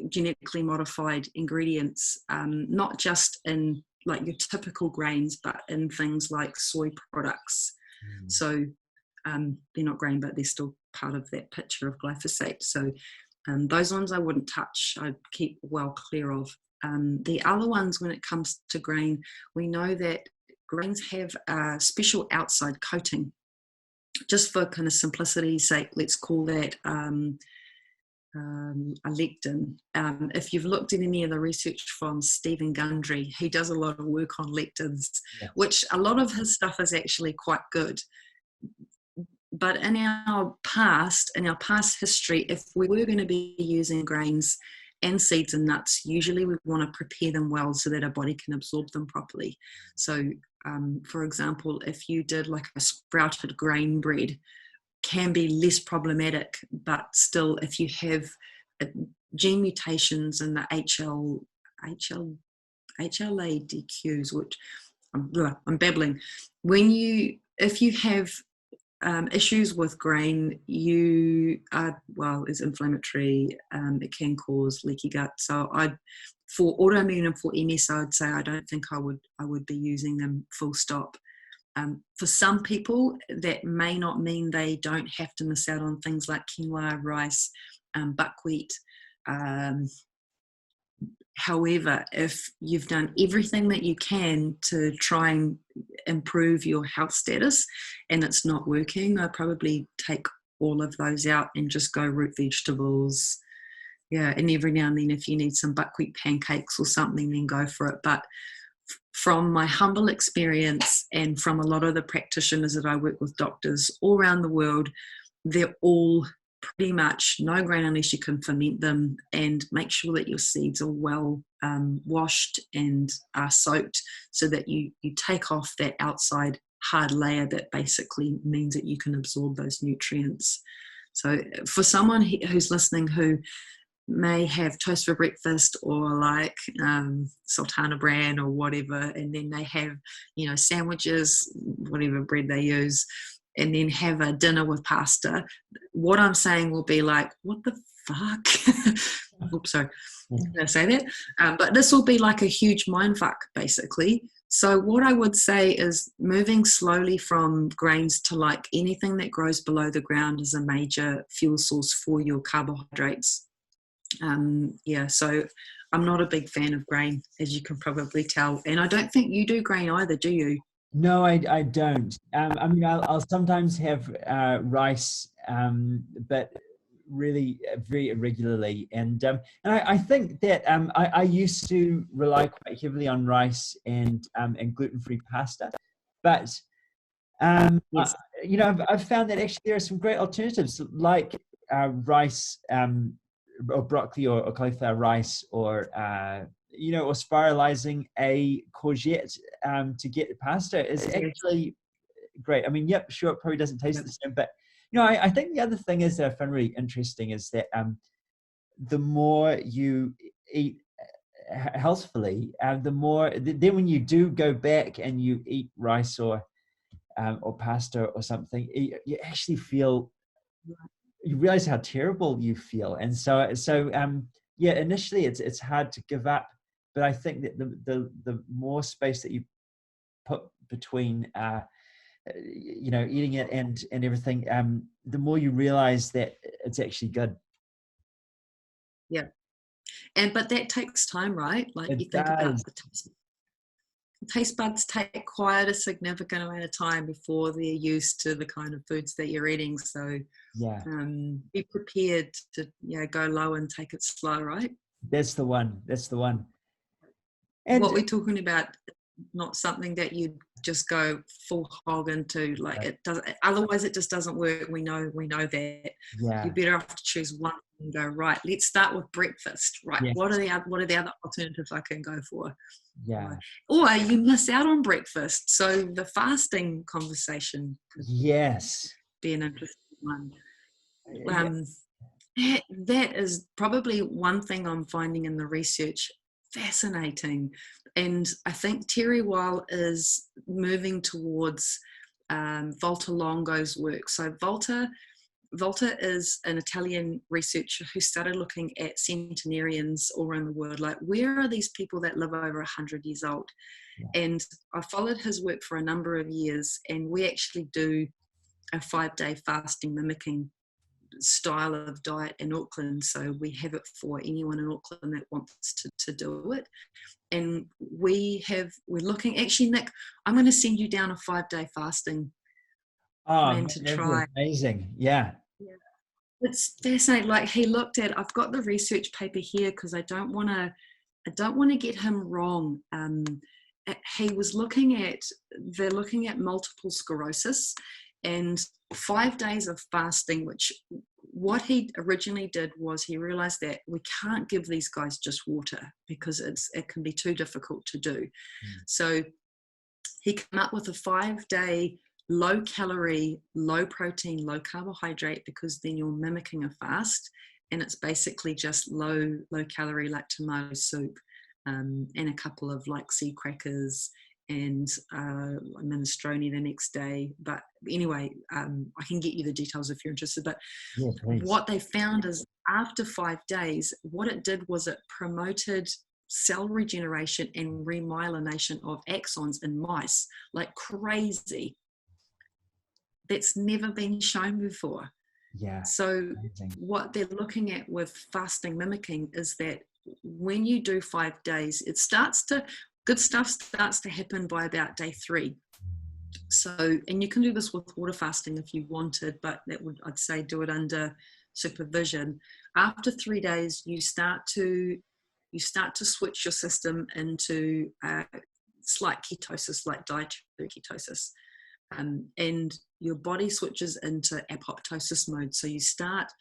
genetically modified ingredients, not just in like your typical grains, but in things like soy products. So they're not grain, but they're still part of that picture of glyphosate. So those ones I wouldn't touch. I'd keep well clear of. The other ones, when it comes to grain, we know that grains have a special outside coating. Just for kind of simplicity's sake, let's call that a lectin. If you've looked at any of the research from Stephen Gundry, he does a lot of work on lectins, which a lot of his stuff is actually quite good. But in our past history, if we were going to be using grains and seeds and nuts, usually we want to prepare them well so that our body can absorb them properly. So, for example, if you did like a sprouted grain bread, can be less problematic, but still, if you have gene mutations in the HLA-DQs, which I'm babbling, if you have issues with grain, it's inflammatory, it can cause leaky gut. So for autoimmune and for MS, I'd say I don't think I would be using them full stop. For some people, that may not mean they don't have to miss out on things like quinoa, rice, buckwheat. However, if you've done everything that you can to try and improve your health status and it's not working, I'd probably take all of those out and just go root vegetables. Yeah, and every now and then if you need some buckwheat pancakes or something, then go for it. But from my humble experience and from a lot of the practitioners that I work with, doctors all around the world, they're all pretty much no grain unless you can ferment them, and make sure that your seeds are well washed and are soaked so that you take off that outside hard layer that basically means that you can absorb those nutrients. So for someone who's listening who may have toast for breakfast or like sultana bran or whatever, and then they have, sandwiches, whatever bread they use, and then have a dinner with pasta, what I'm saying will be like, what the fuck? Oops, sorry, I'm going to say that. But this will be like a huge mindfuck, basically. So what I would say is moving slowly from grains to like anything that grows below the ground is a major fuel source for your carbohydrates. So I'm not a big fan of grain, as you can probably tell. And I don't think you do grain either, do you? No, I don't. I'll sometimes have rice, but really very irregularly. And I think that I used to rely quite heavily on rice and gluten-free pasta, but Yes. I've found that actually there are some great alternatives like rice, or broccoli or cauliflower rice, or or spiralizing a courgette to get pasta is actually great. I mean, yep, sure, it probably doesn't taste the same, but I think the other thing is that I find really interesting is that the more you eat healthfully, the more then when you do go back and you eat rice or pasta or something, you actually feel, you realize how terrible you feel. And so initially it's hard to give up, but I think that the more space that you put between eating it and everything, the more you realize that it's actually good. Yeah. But that takes time, right? Like It you think about does. the taste buds take quite a significant amount of time before they're used to the kind of foods that you're eating. So Yeah. be prepared to go low and take it slow, right? That's the one. And what we're talking about, not something that you just go full hog into. Like it does. Otherwise, it just doesn't work. We know that. Yeah. You're better off to choose one and go, right, let's start with breakfast. Right. Yes. What are the other alternatives I can go for? Yeah. Or you miss out on breakfast. So the fasting conversation could be an interesting one. That is probably one thing I'm finding in the research fascinating. And I think Terry Weil is moving towards Volta Longo's work. So Volta is an Italian researcher who started looking at centenarians all around the world. Like, where are these people that live over 100 years old? Yeah. And I followed his work for a number of years, and we actually do a 5-day fasting mimicking style of diet in Auckland. So we have it for anyone in Auckland that wants to do it. And we're looking, actually, Nick, I'm going to send you down a 5-day fasting plan to try. Amazing. Yeah. It's fascinating. Like, he looked at, I've got the research paper here because I don't want to get him wrong. He was they're looking at multiple sclerosis, and 5 days of fasting, which what he originally did was he realized that we can't give these guys just water because it can be too difficult to do. So he came up with a 5-day low calorie, low protein, low carbohydrate, because then you're mimicking a fast, and it's basically just low calorie, like tomato soup, and a couple of like sea crackers and minestrone the next day. But anyway, I can get you the details if you're interested. But what they found is after 5 days, what it did was it promoted cell regeneration and remyelination of axons in mice like crazy. That's never been shown before. Yeah. So what they're looking at with fasting mimicking is that when you do 5 days, good stuff starts to happen by about day 3. So, and you can do this with water fasting if you wanted, but I'd say do it under supervision. After 3 days, you start to switch your system into slight ketosis, like dietary ketosis. And your body switches into apoptosis mode. So you start,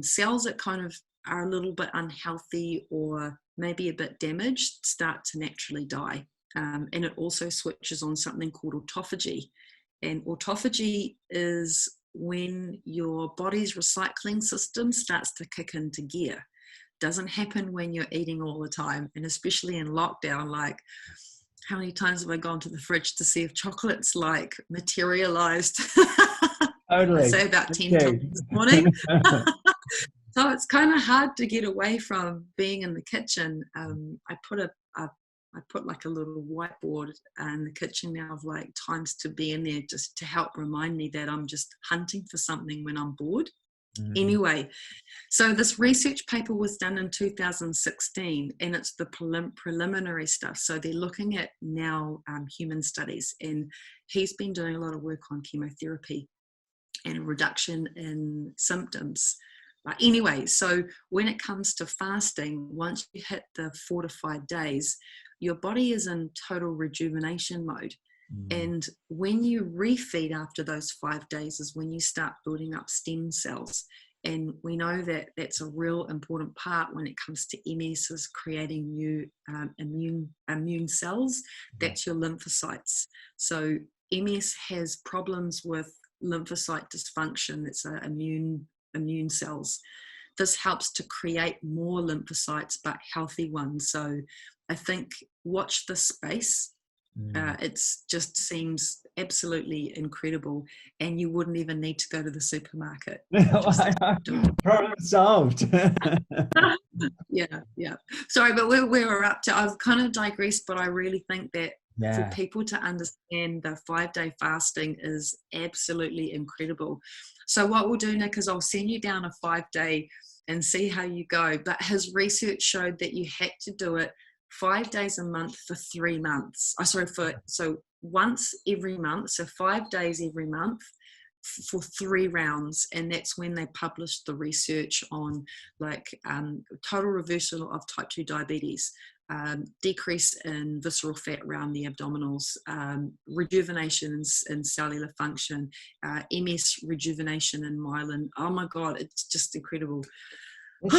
cells that kind of are a little bit unhealthy or maybe a bit damaged start to naturally die. And it also switches on something called autophagy. And autophagy is when your body's recycling system starts to kick into gear. Doesn't happen when you're eating all the time, and especially in lockdown. Like, how many times have I gone to the fridge to see if chocolate's like materialized? Totally. I say about 10 times this morning. So it's kind of hard to get away from being in the kitchen. I put like a little whiteboard in the kitchen now of like times to be in there, just to help remind me that I'm just hunting for something when I'm bored. Anyway, so this research paper was done in 2016, and it's the preliminary stuff. So they're looking at now human studies, and he's been doing a lot of work on chemotherapy and reduction in symptoms. But anyway, so when it comes to fasting, once you hit the 4 to 5 days, your body is in total rejuvenation mode. And when you refeed after those 5 days is when you start building up stem cells. And we know that that's a real important part when it comes to MS, is creating new immune cells. That's your lymphocytes. So MS has problems with lymphocyte dysfunction. That's immune cells. This helps to create more lymphocytes, but healthy ones. So I think watch this space. It just seems absolutely incredible, and you wouldn't even need to go to the supermarket. Problem solved. Yeah. Sorry, but where we're up to, I've kind of digressed, but I really think that for Yeah. people to understand the 5-day fasting is absolutely incredible. So what we'll do, Nick, is I'll send you down a 5-day and see how you go. But his research showed that you had to do it 5 days a month for 3 months. So once every month, so 5 days every month for 3 rounds. And that's when they published the research on like total reversal of type 2 diabetes, decrease in visceral fat around the abdominals, rejuvenation in cellular function, MS rejuvenation in myelin. Oh my God, it's just incredible. And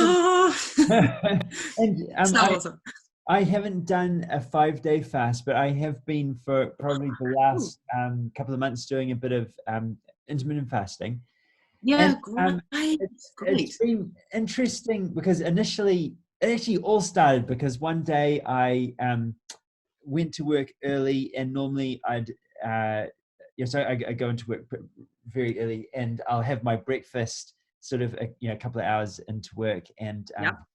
So awesome. I haven't done a 5-day fast, but I have been for probably the last couple of months doing a bit of intermittent fasting. Yeah, And, great. it's been interesting because initially, it actually all started because one day I went to work early, and normally I'd so I go into work very early, and I'll have my breakfast sort of a couple of hours into work, and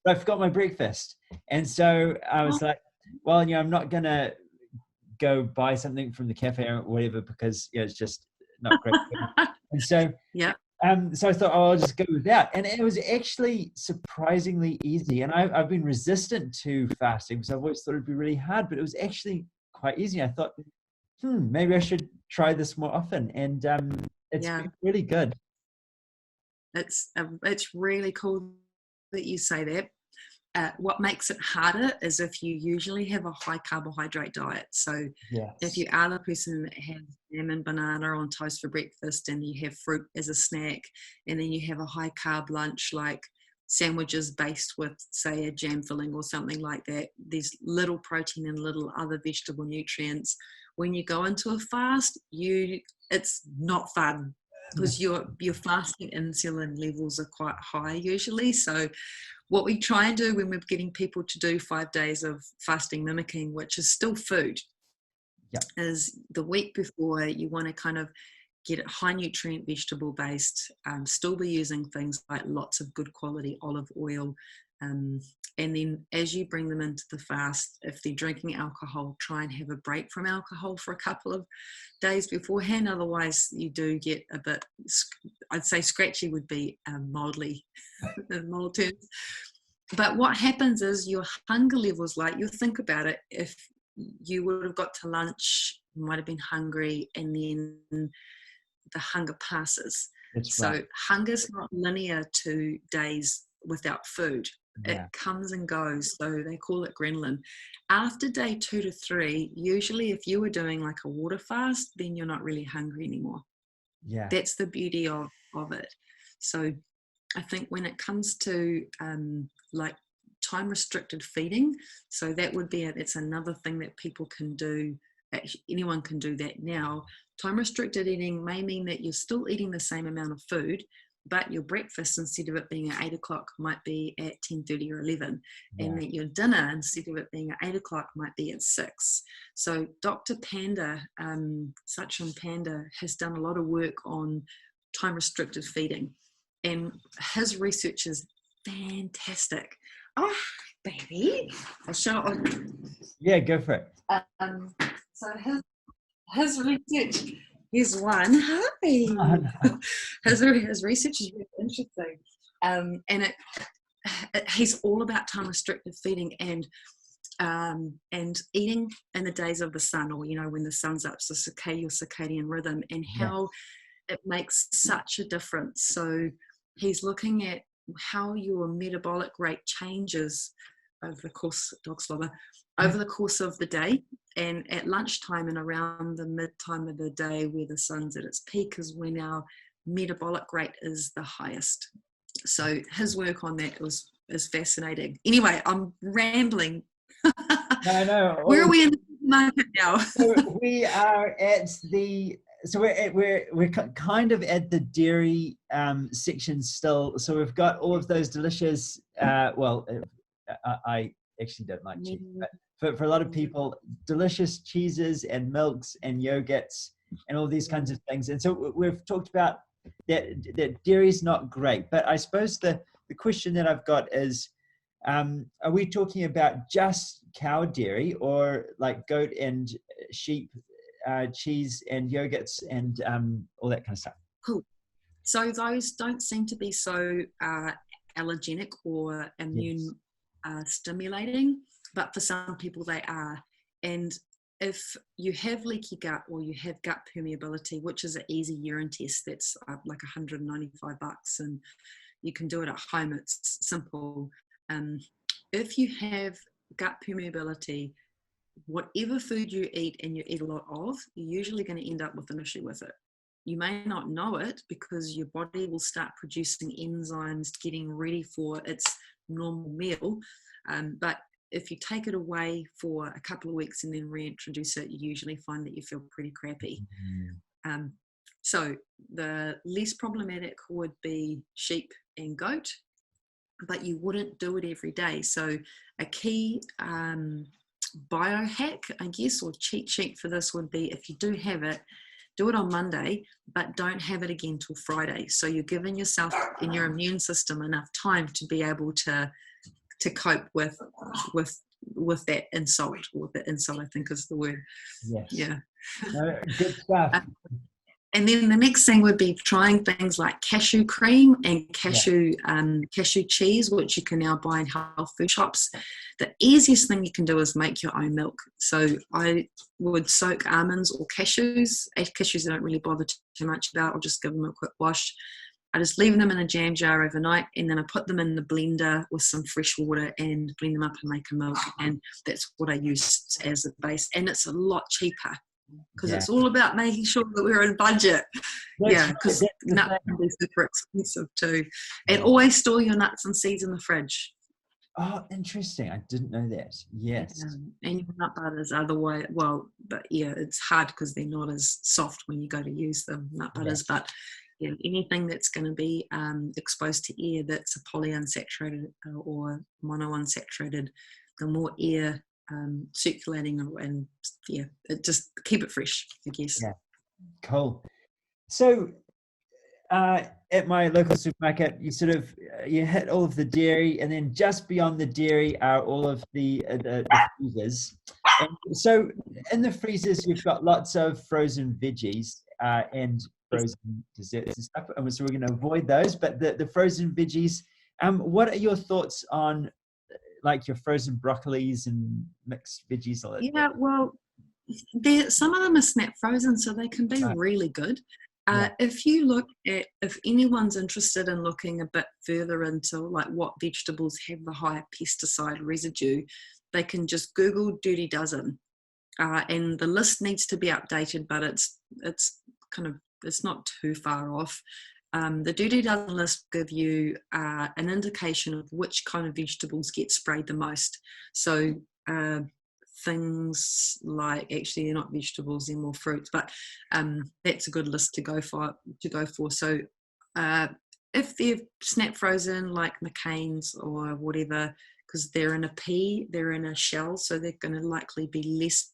but I forgot my breakfast, and so I was like, well, I'm not gonna go buy something from the cafe or whatever because it's just not great. And so so I thought, I'll just go with that. And it was actually surprisingly easy. And I've been resistant to fasting because I've always thought it'd be really hard, but it was actually quite easy. I thought, maybe I should try this more often. And it's been really good. It's really cool that you say that. What makes it harder is if you usually have a high carbohydrate diet. So if you are the person that has ham and banana on toast for breakfast, and you have fruit as a snack, and then you have a high carb lunch like sandwiches based with, say, a jam filling or something like that, there's little protein and little other vegetable nutrients. When you go into a fast, it's not fun because your fasting insulin levels are quite high usually. So what we try and do when we're getting people to do 5 days of fasting mimicking, which is still food, is the week before you want to kind of get it high nutrient vegetable based, still be using things like lots of good quality olive oil. And then as you bring them into the fast, if they're drinking alcohol, try and have a break from alcohol for a couple of days beforehand. Otherwise, you do get a bit, I'd say scratchy would be mildly in mild terms. But what happens is your hunger levels, like you think about it, if you would have got to lunch, you might have been hungry, and then the hunger passes. So hunger's not linear to days without food. It comes and goes. So they call it ghrelin. After day 2 to 3, usually if you were doing like a water fast, then you're not really hungry anymore. That's the beauty of it. So I think when it comes to like time restricted feeding, so that would be it's another thing that people can do. Anyone can do that now. Time restricted eating may mean that you're still eating the same amount of food, but your breakfast, instead of it being at 8 o'clock, might be at 10:30 or 11, and that your dinner, instead of it being at 8 o'clock, might be at 6. So Dr. Panda, Sachin Panda, has done a lot of work on time restricted feeding, and his research is fantastic. Oh, baby, I'll show it. Yeah, go for it. So his research, here's one. Hi. His research is really interesting, and he's all about time restricted feeding and eating in the days of the sun, or when the sun's up, so your circadian rhythm, and how it makes such a difference. So he's looking at how your metabolic rate changes over the course, over the course of the day, and at lunchtime and around the mid time of the day where the sun's at its peak is when our metabolic rate is the highest. So his work on that is fascinating. Anyway, I'm rambling. No. Where are we in the market now? So we are at we're kind of at the dairy section still. So we've got all of those delicious. I actually don't like cheese, but for a lot of people, delicious cheeses and milks and yogurts and all these kinds of things. And so we've talked about that dairy's not great. But I suppose the question that I've got is, are we talking about just cow dairy, or like goat and sheep cheese and yogurts and all that kind of stuff? Cool. So those don't seem to be so allergenic or immune stimulating, but for some people they are. And if you have leaky gut or you have gut permeability, which is an easy urine test, that's like $195, and you can do it at home. It's simple. If you have gut permeability, whatever food you eat and you eat a lot of, you're usually going to end up with an issue with it. You may not know it because your body will start producing enzymes, getting ready for its normal meal. But if you take it away for a couple of weeks and then reintroduce it, you usually find that you feel pretty crappy. So the least problematic would be sheep and goat, but you wouldn't do it every day. So a key biohack, I guess, or cheat sheet for this would be, if you do have it, do it on Monday, but don't have it again till Friday. So you're giving yourself and your immune system enough time to be able to cope with that insult, or the insult, I think is the word. Yes. Yeah. Good stuff. And then the next thing would be trying things like cashew cream and cashew cheese, which you can now buy in health food shops. The easiest thing you can do is make your own milk. So I would soak almonds or cashews. Cashews I don't really bother too much about. I'll just give them a quick wash. I just leave them in a jam jar overnight, and then I put them in the blender with some fresh water and blend them up and make a milk. And that's what I use as a base. And it's a lot cheaper, because it's all about making sure that we're in budget. Because nuts can be super expensive too. And always store your nuts and seeds in the fridge. Oh, interesting. I didn't know that. Yes. And your nut butters are the way, but it's hard because they're not as soft when you go to use them, nut butters. But anything that's going to be exposed to air that's a polyunsaturated or monounsaturated, the more air circulating, and it just keep it fresh, I guess. Yeah, cool. So at my local supermarket, you sort of you hit all of the dairy, and then just beyond the dairy are all of the freezers. And so in the freezers, you've got lots of frozen veggies and frozen desserts and stuff. And so we're going to avoid those. But the frozen veggies, what are your thoughts on like your frozen broccolis and mixed veggies? All that? Yeah, well, some of them are snap frozen, so they can be really good. If you look at, if anyone's interested in looking a bit further into like what vegetables have the higher pesticide residue, they can just Google Dirty Dozen, and the list needs to be updated, but it's not too far off. The Dirty Dozen list will give you an indication of which kind of vegetables get sprayed the most. So things like, actually they're not vegetables, they're more fruits, but that's a good list to go for. So if they're snap frozen like McCain's or whatever, because they're in a pea, they're in a shell, so they're going to likely be less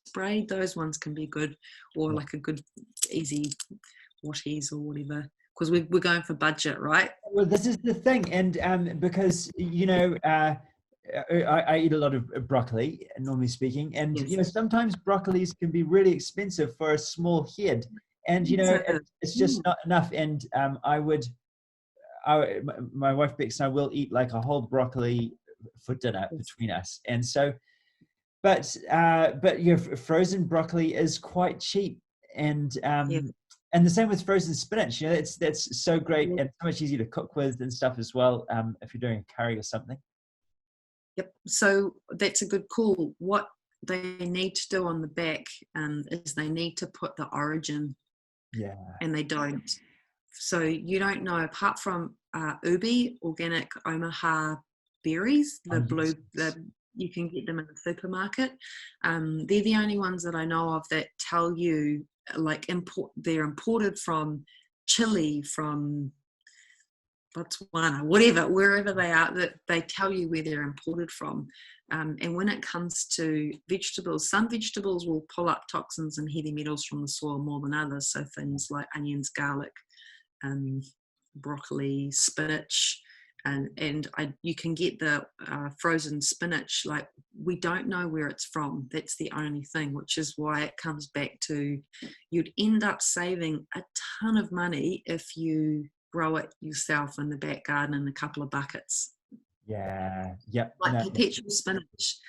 sprayed, those ones can be good, or like a good easy Whatties or whatever, because we're going for budget, right? Well, this is the thing, and because I eat a lot of broccoli, normally speaking, and sometimes broccolis can be really expensive for a small head, and it's just not enough. And my wife Bex and I will eat like a whole broccoli for dinner between us, and so, but your frozen broccoli is quite cheap, and the same with frozen spinach. That's so great and so much easier to cook with and stuff as well. If you're doing a curry or something. Yep. So that's a good call. What they need to do on the back is they need to put the origin. Yeah. And they don't. So you don't know, apart from ubi, organic Omaha berries, you can get them in the supermarket. They're the only ones that I know of that tell you like they're imported from Chile, from Botswana, whatever, wherever they are, that they tell you where they're imported from. And when it comes to vegetables, some vegetables will pull up toxins and heavy metals from the soil more than others. So things like onions, garlic, broccoli, spinach, and you can get the frozen spinach. Like, we don't know where it's from. That's the only thing, which is why it comes back to, you'd end up saving a ton of money if you grow it yourself in the back garden in a couple of buckets. Yeah. Yep. Like No. perpetual spinach.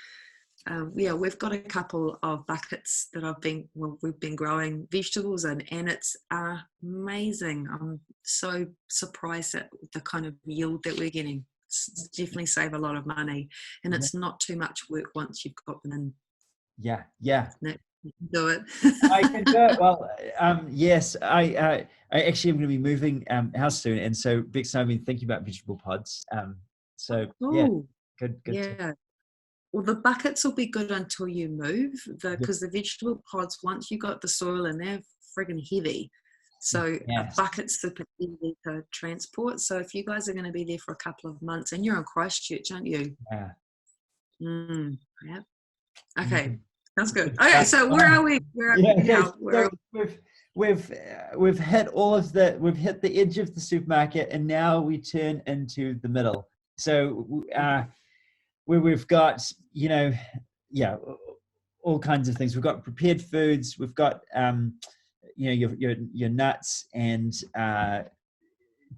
We've got a couple of buckets that we've been growing vegetables in, and it's amazing. I'm so surprised at the kind of yield that we're getting. It's definitely save a lot of money, and it's not too much work once you've got them in. Yeah. You can do it. I can do it. Well, yes, I actually am going to be moving house soon, and so Bex and I've been thinking about vegetable pods. Good. Yeah. Well, the buckets will be good until you move, because the vegetable pods, once you got the soil in, they're friggin' heavy. So a bucket's super easy to transport. So if you guys are going to be there for a couple of months, and you're in Christchurch, aren't you? Yeah. Yeah. Okay. Sounds good. Okay, so where are we? Where are we now? We've hit we've hit the edge of the supermarket, and now we turn into the middle. So where we've got, all kinds of things. We've got prepared foods. We've got, your nuts and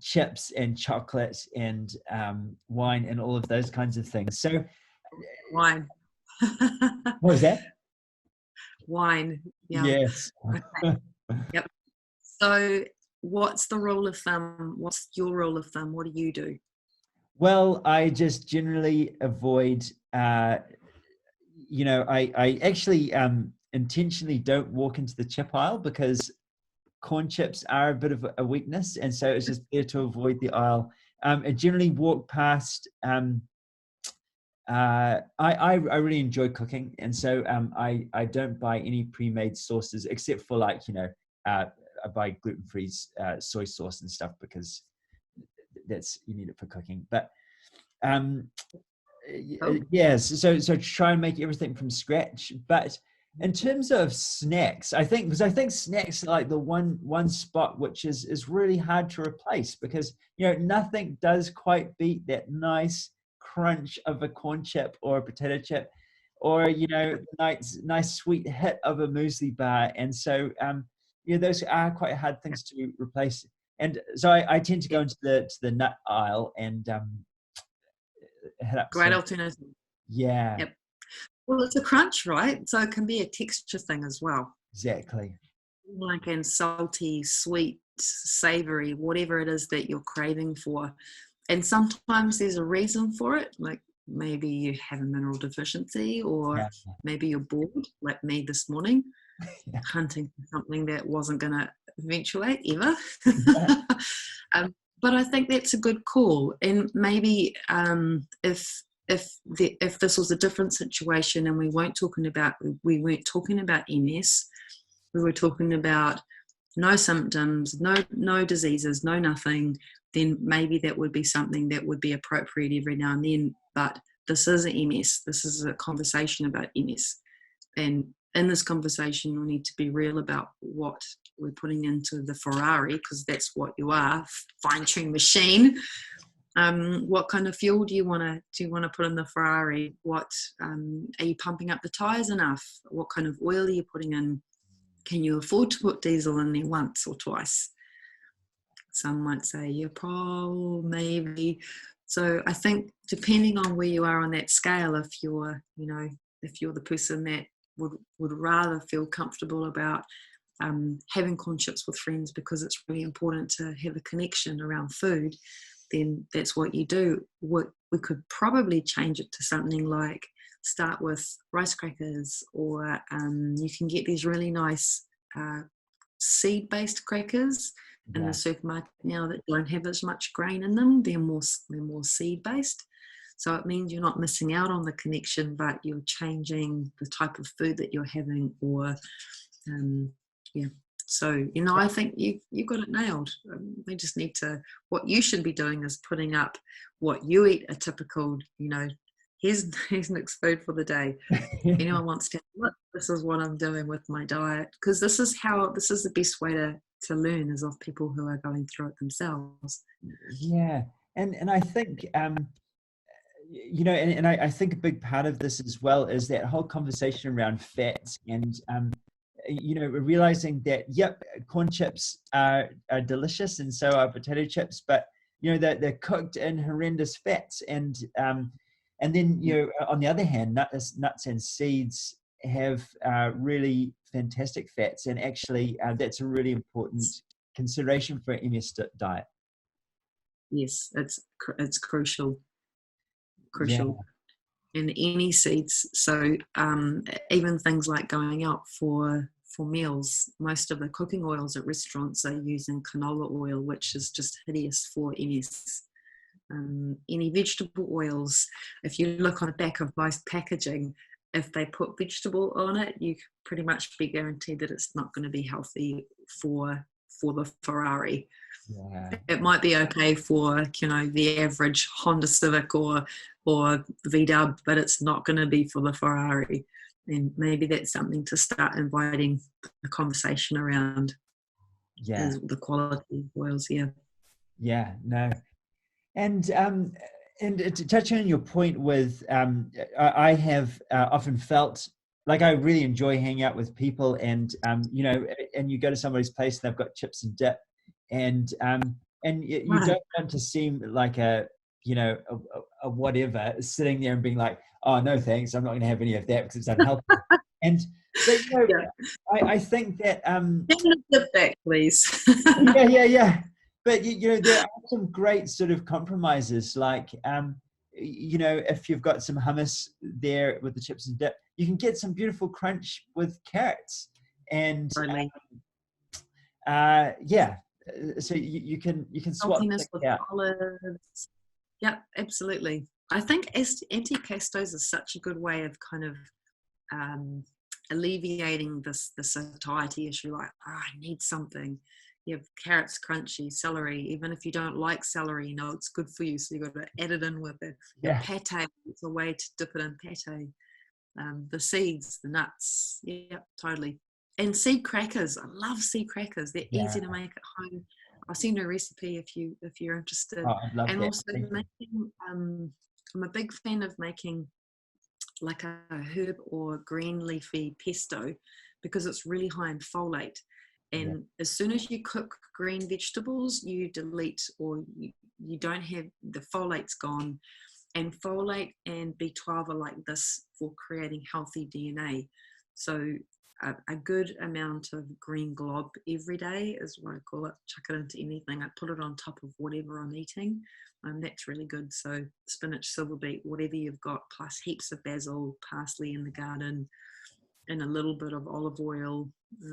chips and chocolate and wine and all of those kinds of things. So wine. What was that? Wine. Yeah. Yes. Okay. Yep. So what's the rule of thumb? What's your rule of thumb? What do you do? Well, I just generally avoid, I actually intentionally don't walk into the chip aisle, because corn chips are a bit of a weakness. And so it's just better to avoid the aisle. I generally walk past, I really enjoy cooking. And so I don't buy any pre-made sauces, except for I buy gluten-free soy sauce and stuff, because you need it for cooking. But so try and make everything from scratch. But in terms of snacks, I think snacks are like the one spot which is really hard to replace, because nothing does quite beat that nice crunch of a corn chip or a potato chip, or nice sweet hit of a muesli bar. And so those are quite hard things to replace. And so I tend to go into the nut aisle and hit up. Great alternative. Yeah. Yep. Well, it's a crunch, right? So it can be a texture thing as well. Exactly. Like, and salty, sweet, savory, whatever it is that you're craving for. And sometimes there's a reason for it. Like, maybe you have a mineral deficiency, or maybe you're bored, like me this morning, hunting for something that wasn't going to eventuate ever. But I think that's a good call. And maybe if this was a different situation, and we weren't talking about MS, we were talking about no symptoms, no diseases, no nothing, then maybe that would be something that would be appropriate every now and then. But this is a MS. This is a conversation about MS. And in this conversation, we'll need to be real about what we're putting into the Ferrari, because that's what you are, fine-tuned machine. What kind of fuel do you want to put in the Ferrari? What are you pumping up the tires enough? What kind of oil are you putting in? Can you afford to put diesel in there once or twice? Some might say, yeah, probably, maybe. So I think depending on where you are on that scale, if you're the person that would rather feel comfortable about having corn chips with friends because it's really important to have a connection around food, then that's what you do. We could probably change it to something like start with rice crackers, or you can get these really nice seed-based crackers in the supermarket now that don't have as much grain in them. They're more seed-based. So it means you're not missing out on the connection, but you're changing the type of food that you're having, or So, I think you've got it nailed. We just need to, what you should be doing is putting up what you eat, a typical, here's next food for the day. If anyone wants to, look, this is what I'm doing with my diet, because this is the best way to learn, is of people who are going through it themselves. Yeah. And I think, you know, and I think a big part of this as well is that whole conversation around fats and, you know, realizing that, yep, corn chips are delicious and so are potato chips, but, you know, they're cooked in horrendous fats. And then, you know, on the other hand, nuts and seeds have really fantastic fats. And actually, that's a really important consideration for an MS diet. Yes, it's crucial. Yeah, In any seeds. So even things like going out for meals, most of the cooking oils at restaurants are using canola oil, which is just hideous for MS. Any vegetable oils, if you look on the back of most packaging, if they put vegetable on it, you can pretty much be guaranteed that it's not going to be healthy for the Ferrari. yeah. It might be okay for, you know, the average Honda Civic or VW, but it's not going to be for the Ferrari. And maybe that's something to start inviting the conversation around. Yeah, Is the quality of oils here. yeah, no. And to touch on your point with, I have often felt like I really enjoy hanging out with people, and you know, and you go to somebody's place and they've got chips and dip, and you Right. don't want to seem like a, you know, a whatever sitting there and being like, oh no thanks, I'm not going to have any of that because it's unhealthy. And but you know, Yeah. I think that Get back, please. yeah. But you know, there are some great sort of compromises, like you know, if you've got some hummus there with the chips and dip, you can get some beautiful crunch with carrots, and Totally. yeah, so you can swap Saltiness things with out. olives. Yeah, absolutely. I think antipastos is such a good way of kind of alleviating the satiety issue. Like, I need something. You have carrots, crunchy, celery. Even if you don't like celery, you know it's good for you, so you've got to add it in with it. Your Yeah, pate, it's a way to dip it in pate. The seeds, the nuts. Yeah, totally. And seed crackers. I love seed crackers. They're yeah. easy to make at home. I'll send you a recipe if you're interested. Oh, I'd love And that. also Thank you. making. I'm a big fan of making like a herb or green leafy pesto because it's really high in folate. Yeah, And as soon as you cook green vegetables, you delete or you don't have the folate's gone. And folate and B12 are like this for creating healthy DNA. So a good amount of green glob every day is what I call it. Chuck it into anything. I put it on top of whatever I'm eating. That's really good. So spinach, silver beet, whatever you've got, plus heaps of basil, parsley in the garden, and a little bit of olive oil, a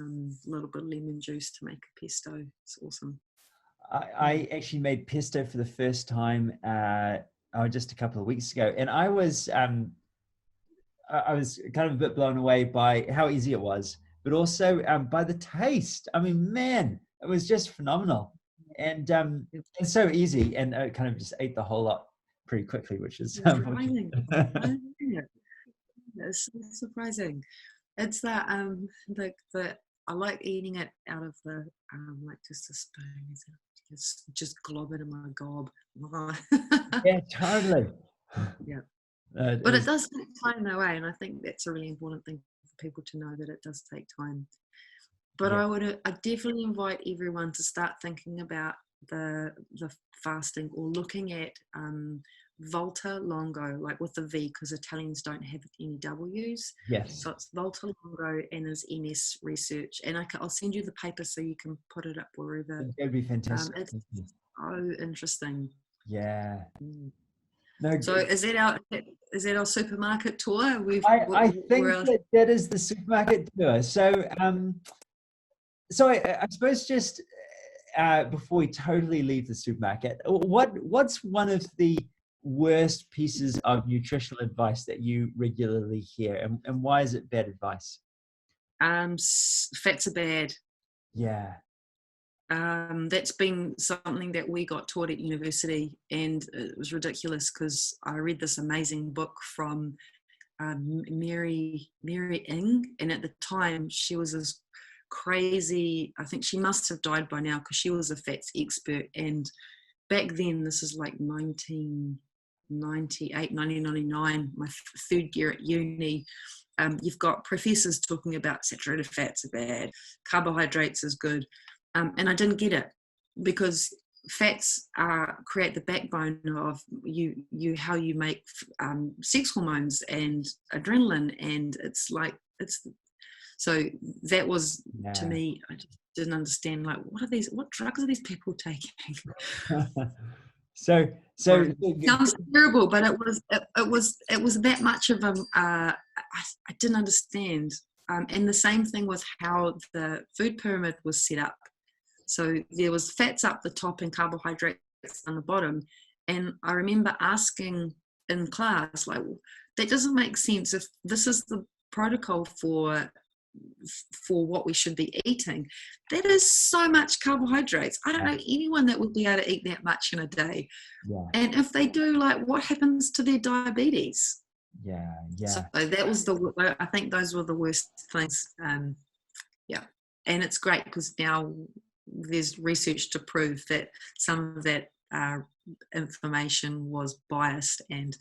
little bit of lemon juice to make a pesto. It's awesome. I actually made pesto for the first time just a couple of weeks ago, and I was kind of a bit blown away by how easy it was, but also by the taste. I mean, man, it was just phenomenal, and it's so easy, and I kind of just ate the whole lot pretty quickly, which is unfortunate. Surprising. It's so surprising. It's that the I like eating it out of the like just a spoon, is it? Just glob it in my gob. Yeah, totally. Yeah. It But it is, does take time though, and I think that's a really important thing for people to know that it does take time. But yeah, I definitely invite everyone to start thinking about the fasting or looking at Volta Longo, like with the V, because Italians don't have any W's. yes, So it's Volta Longo and is MS research. And I'll send you the paper so you can put it up wherever. that'd be fantastic. It's Thank you. so interesting. Yeah, Mm. no, So is that our supermarket tour? I Where think else? that that is the supermarket tour. So I suppose just before we totally leave the supermarket, what's one of the worst pieces of nutritional advice that you regularly hear, and why is it bad advice? Fats are bad. Yeah, That's been something that we got taught at university, and it was ridiculous because I read this amazing book from Mary Ng, and at the time she was this crazy. I think she must have died by now because she was a fats expert, and back then, this is like 1998, 1999, my third year at uni, you've got professors talking about saturated fats are bad, carbohydrates is good, and I didn't get it, because fats create the backbone of how you make sex hormones and adrenaline, and so that was, to me, I just didn't understand, like, what drugs are these people taking? so sounds terrible, but it was that much of I didn't understand, and the same thing with how the food pyramid was set up. So there was fats up the top and carbohydrates on the bottom, and I remember asking in class, like, that doesn't make sense if this is the protocol for what we should be eating. That is so much carbohydrates. I don't know anyone that would be able to eat that much in a day. And if they do, like, what happens to their diabetes? So that was I think those were the worst things. And it's great because now there's research to prove that some of that information was biased and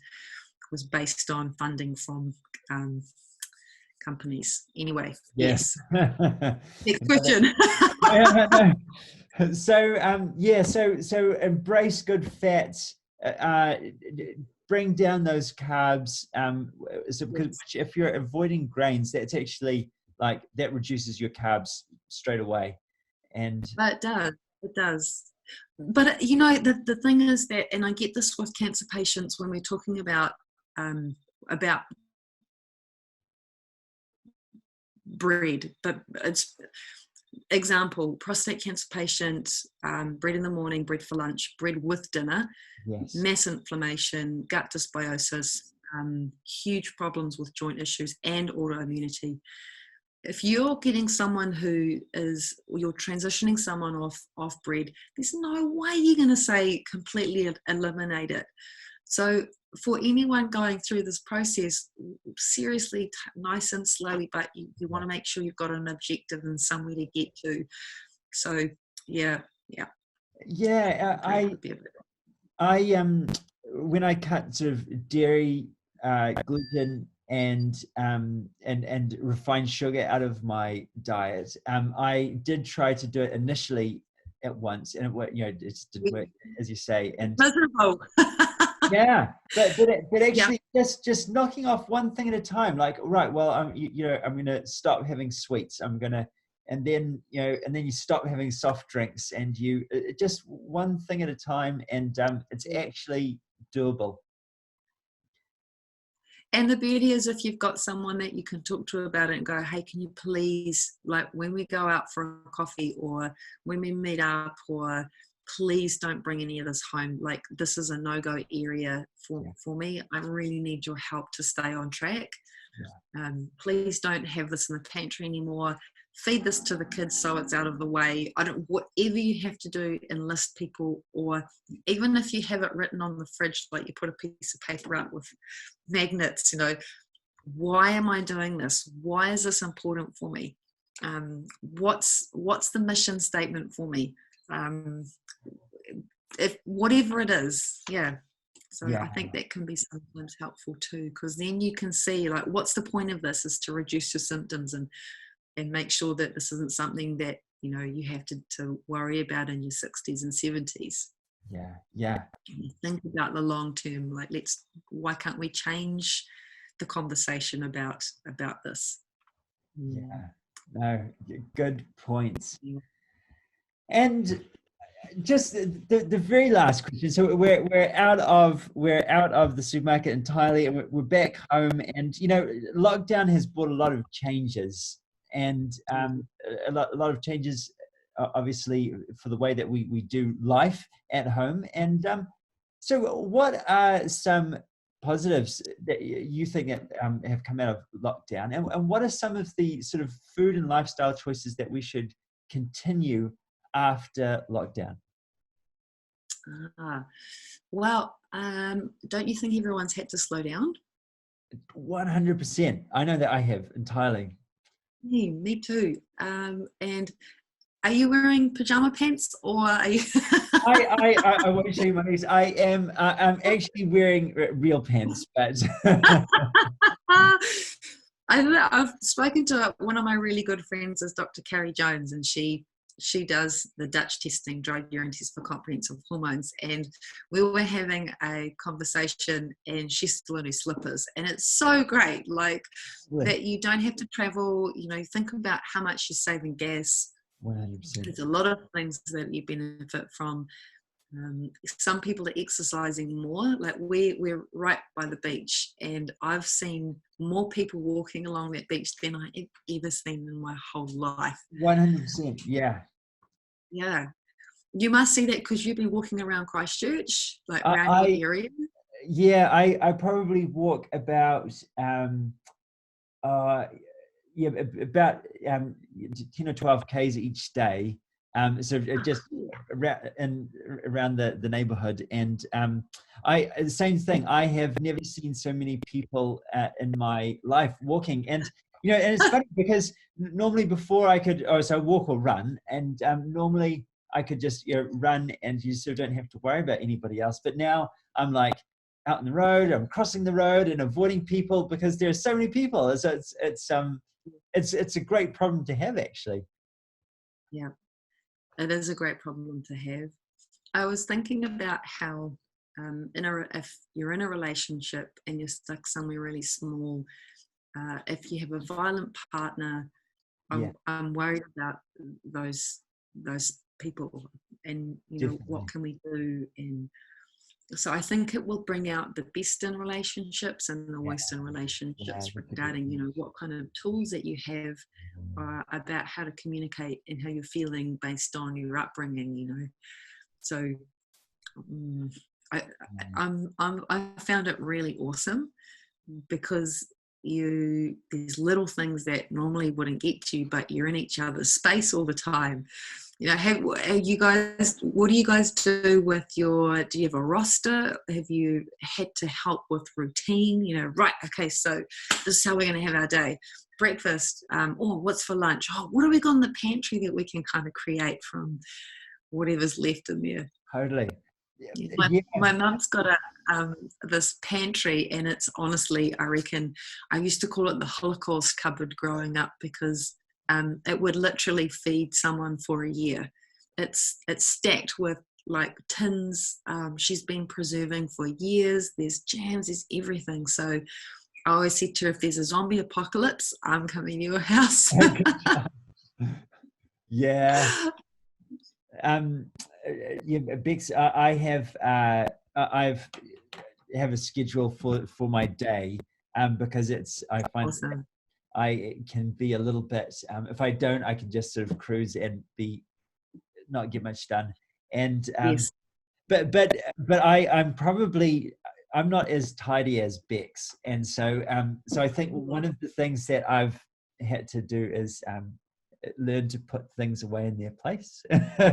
was based on funding from companies. Anyway, yes. Next question. So embrace good fats. Bring down those carbs. Because if you're avoiding grains, that's actually like that reduces your carbs straight away. But it does. But the thing is that, and I get this with cancer patients when we're talking about bread, but it's example, prostate cancer patient, bread in the morning, bread for lunch, bread with dinner, mass inflammation, gut dysbiosis, huge problems with joint issues and autoimmunity. If you're getting someone you're transitioning someone off bread, there's no way you're going to say completely eliminate it. So for anyone going through this process, seriously, nice and slowly, but you want to make sure you've got an objective and somewhere to get to. So I when I cut sort of dairy, gluten, and refined sugar out of my diet, I did try to do it initially at once, and it just didn't work, as you say. And miserable. but actually just knocking off one thing at a time, like, right, well, I'm going to stop having sweets, and then you stop having soft drinks, and you just one thing at a time, and it's actually doable. And the beauty is, if you've got someone that you can talk to about it and go, hey, can you please, like, when we go out for a coffee or when we meet up, or please don't bring any of this home. Like, this is a no-go area for me. I really need your help to stay on track. Please don't have this in the pantry anymore. Feed this to the kids so it's out of the way. Whatever you have to do, enlist people, or even if you have it written on the fridge, like you put a piece of paper up with magnets, why am I doing this? Why is this important for me? What's the mission statement for me? If whatever it is, So I think that can be sometimes helpful too, because then you can see, like, what's the point of this is to reduce your symptoms and make sure that this isn't something that you have to worry about in your 60s and 70s. Think about the long term, like, why can't we change the conversation about this? No, good points. And just the very last question. So we're out of the supermarket entirely, and we're back home. And lockdown has brought a lot of changes, and a lot of changes, obviously, for the way that we do life at home. And so, what are some positives that you think that have come out of lockdown, and what are some of the sort of food and lifestyle choices that we should continue after lockdown? Well, don't you think everyone's had to slow down? 100%. I know that I have entirely. Yeah, me too. And are you wearing pajama pants, or are you? I won't show you my knees. I'm actually wearing real pants, but I've spoken to one of my really good friends is Dr. Carrie Jones, and she does the Dutch testing, dried urine test for comprehensive hormones. And we were having a conversation, and she's still in her slippers, and it's so great, like that you don't have to travel. You know, think about how much you're saving gas. 100%. There's a lot of things that you benefit from. Some people are exercising more. Like we're right by the beach, and I've seen more people walking along that beach than I have ever seen in my whole life. 100%. Yeah. Yeah, you must see that because you've been walking around Christchurch, like around your area. Yeah, I probably walk about about 10 or 12 k's each day. So just around the neighborhood, and the same thing. I have never seen so many people in my life walking, and and it's funny because normally before I could, so walk or run, and normally I could just run, and you sort of don't have to worry about anybody else. But now I'm like out on the road, I'm crossing the road and avoiding people because there are so many people. So it's a great problem to have, actually. Yeah, it is a great problem to have. I was thinking about how if you're in a relationship and you're stuck somewhere really small, if you have a violent partner, I'm worried about those people, and Definitely. what can we do? And so I think it will bring out the best in relationships and the worst in relationships regarding what kind of tools that you have about how to communicate and how you're feeling based on your upbringing. So I found it really awesome because these little things that normally wouldn't get to you, but you're in each other's space all the time. Have you guys, what do you guys do with do you have a roster? Have you had to help with routine? Right, okay, so this is how we're going to have our day. Breakfast, what's for lunch? What have we got in the pantry that we can kind of create from whatever's left in there? Totally. My mum's got this pantry, and it's honestly, I reckon, I used to call it the Holocaust cupboard growing up because it would literally feed someone for a year. It's stacked with like tins. She's been preserving for years. There's jams, there's everything. So I always said to her, if there's a zombie apocalypse, I'm coming to your house. Yeah. Bex, I have a schedule for my day, because I find awesome. I can be a little bit, if I don't, I can just sort of cruise and not get much done. And yes. but I'm not as tidy as Bex, and so I think one of the things that I've had to do is learn to put things away in their place.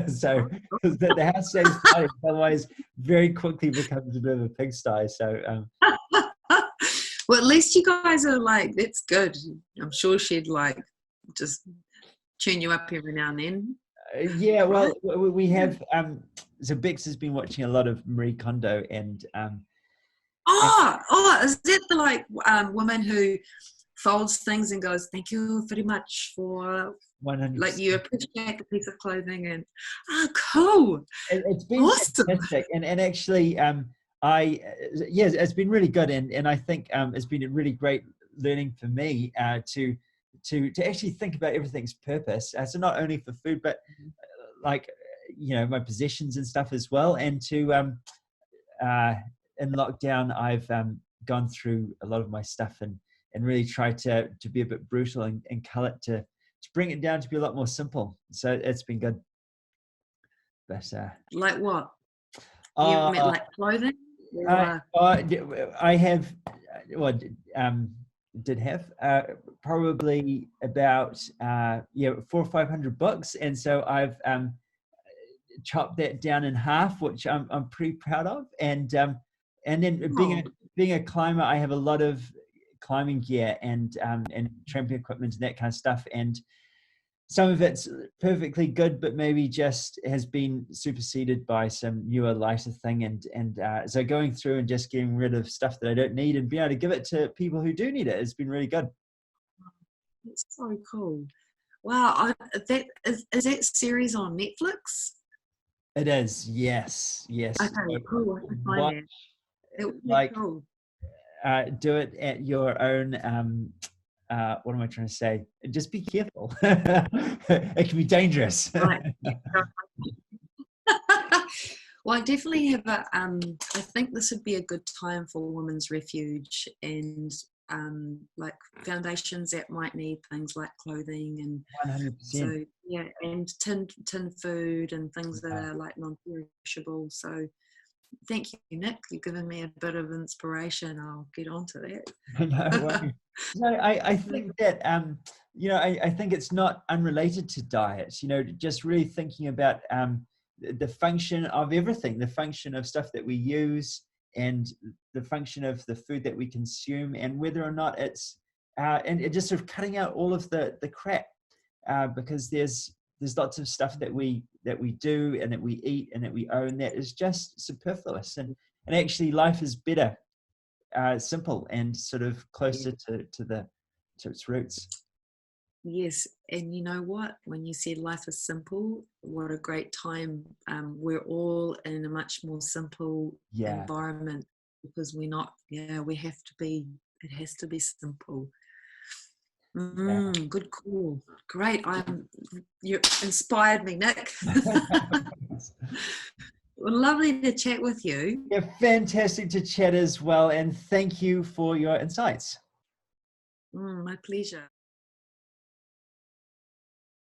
So the house stays tidy, otherwise very quickly becomes a bit of a pigsty. So well, at least you guys are like, that's good. I'm sure she'd like just tune you up every now and then. Yeah, well, we have so Bex has been watching a lot of Marie Kondo, and is that the woman who folds things and goes, thank you very much for 100%. Like you appreciate the piece of clothing, and cool. It's been awesome. Fantastic, and actually it's been really good, and I think it's been a really great learning for me to actually think about everything's purpose. So not only for food, but like my possessions and stuff as well. And to in lockdown, I've gone through a lot of my stuff and really tried to be a bit brutal and cull it to bring it down to be a lot more simple. So it's been good. But like what? You meant like clothing? I have, did have probably about 400 or 500 books, and so I've chopped that down in half, which I'm pretty proud of. And then being a climber, I have a lot of climbing gear and tramping equipment and that kind of stuff. And some of it's perfectly good, but maybe just has been superseded by some newer, lighter thing. So going through and just getting rid of stuff that I don't need and being able to give it to people who do need it has been really good. It's so cool. Wow, is that series on Netflix? It is, yes. Okay, cool. I can find that. It would be like, cool. do it at your own. What am I trying to say? Just be careful. It can be dangerous. Right. Well, I definitely have I think this would be a good time for Women's Refuge and like foundations that might need things like clothing and 100%. so yeah, and tin food and things that are like non-perishable. So thank you, Nick. You've given me a bit of inspiration. I'll get onto that. No worries. No, I think that I think it's not unrelated to diet. Just really thinking about the function of everything, the function of stuff that we use, and the function of the food that we consume, and whether or not it's and just sort of cutting out all of the crap, because there's lots of stuff that we do and that we eat and that we own that is just superfluous, and actually life is better simple and sort of closer to its roots. Yes, and you know what? When you said life is simple, what a great time. We're all in a much more simple environment because we have to be, it has to be simple. Good call. Great. You inspired me, Nick. Well, lovely to chat with you. Yeah, fantastic to chat as well. And thank you for your insights. My pleasure.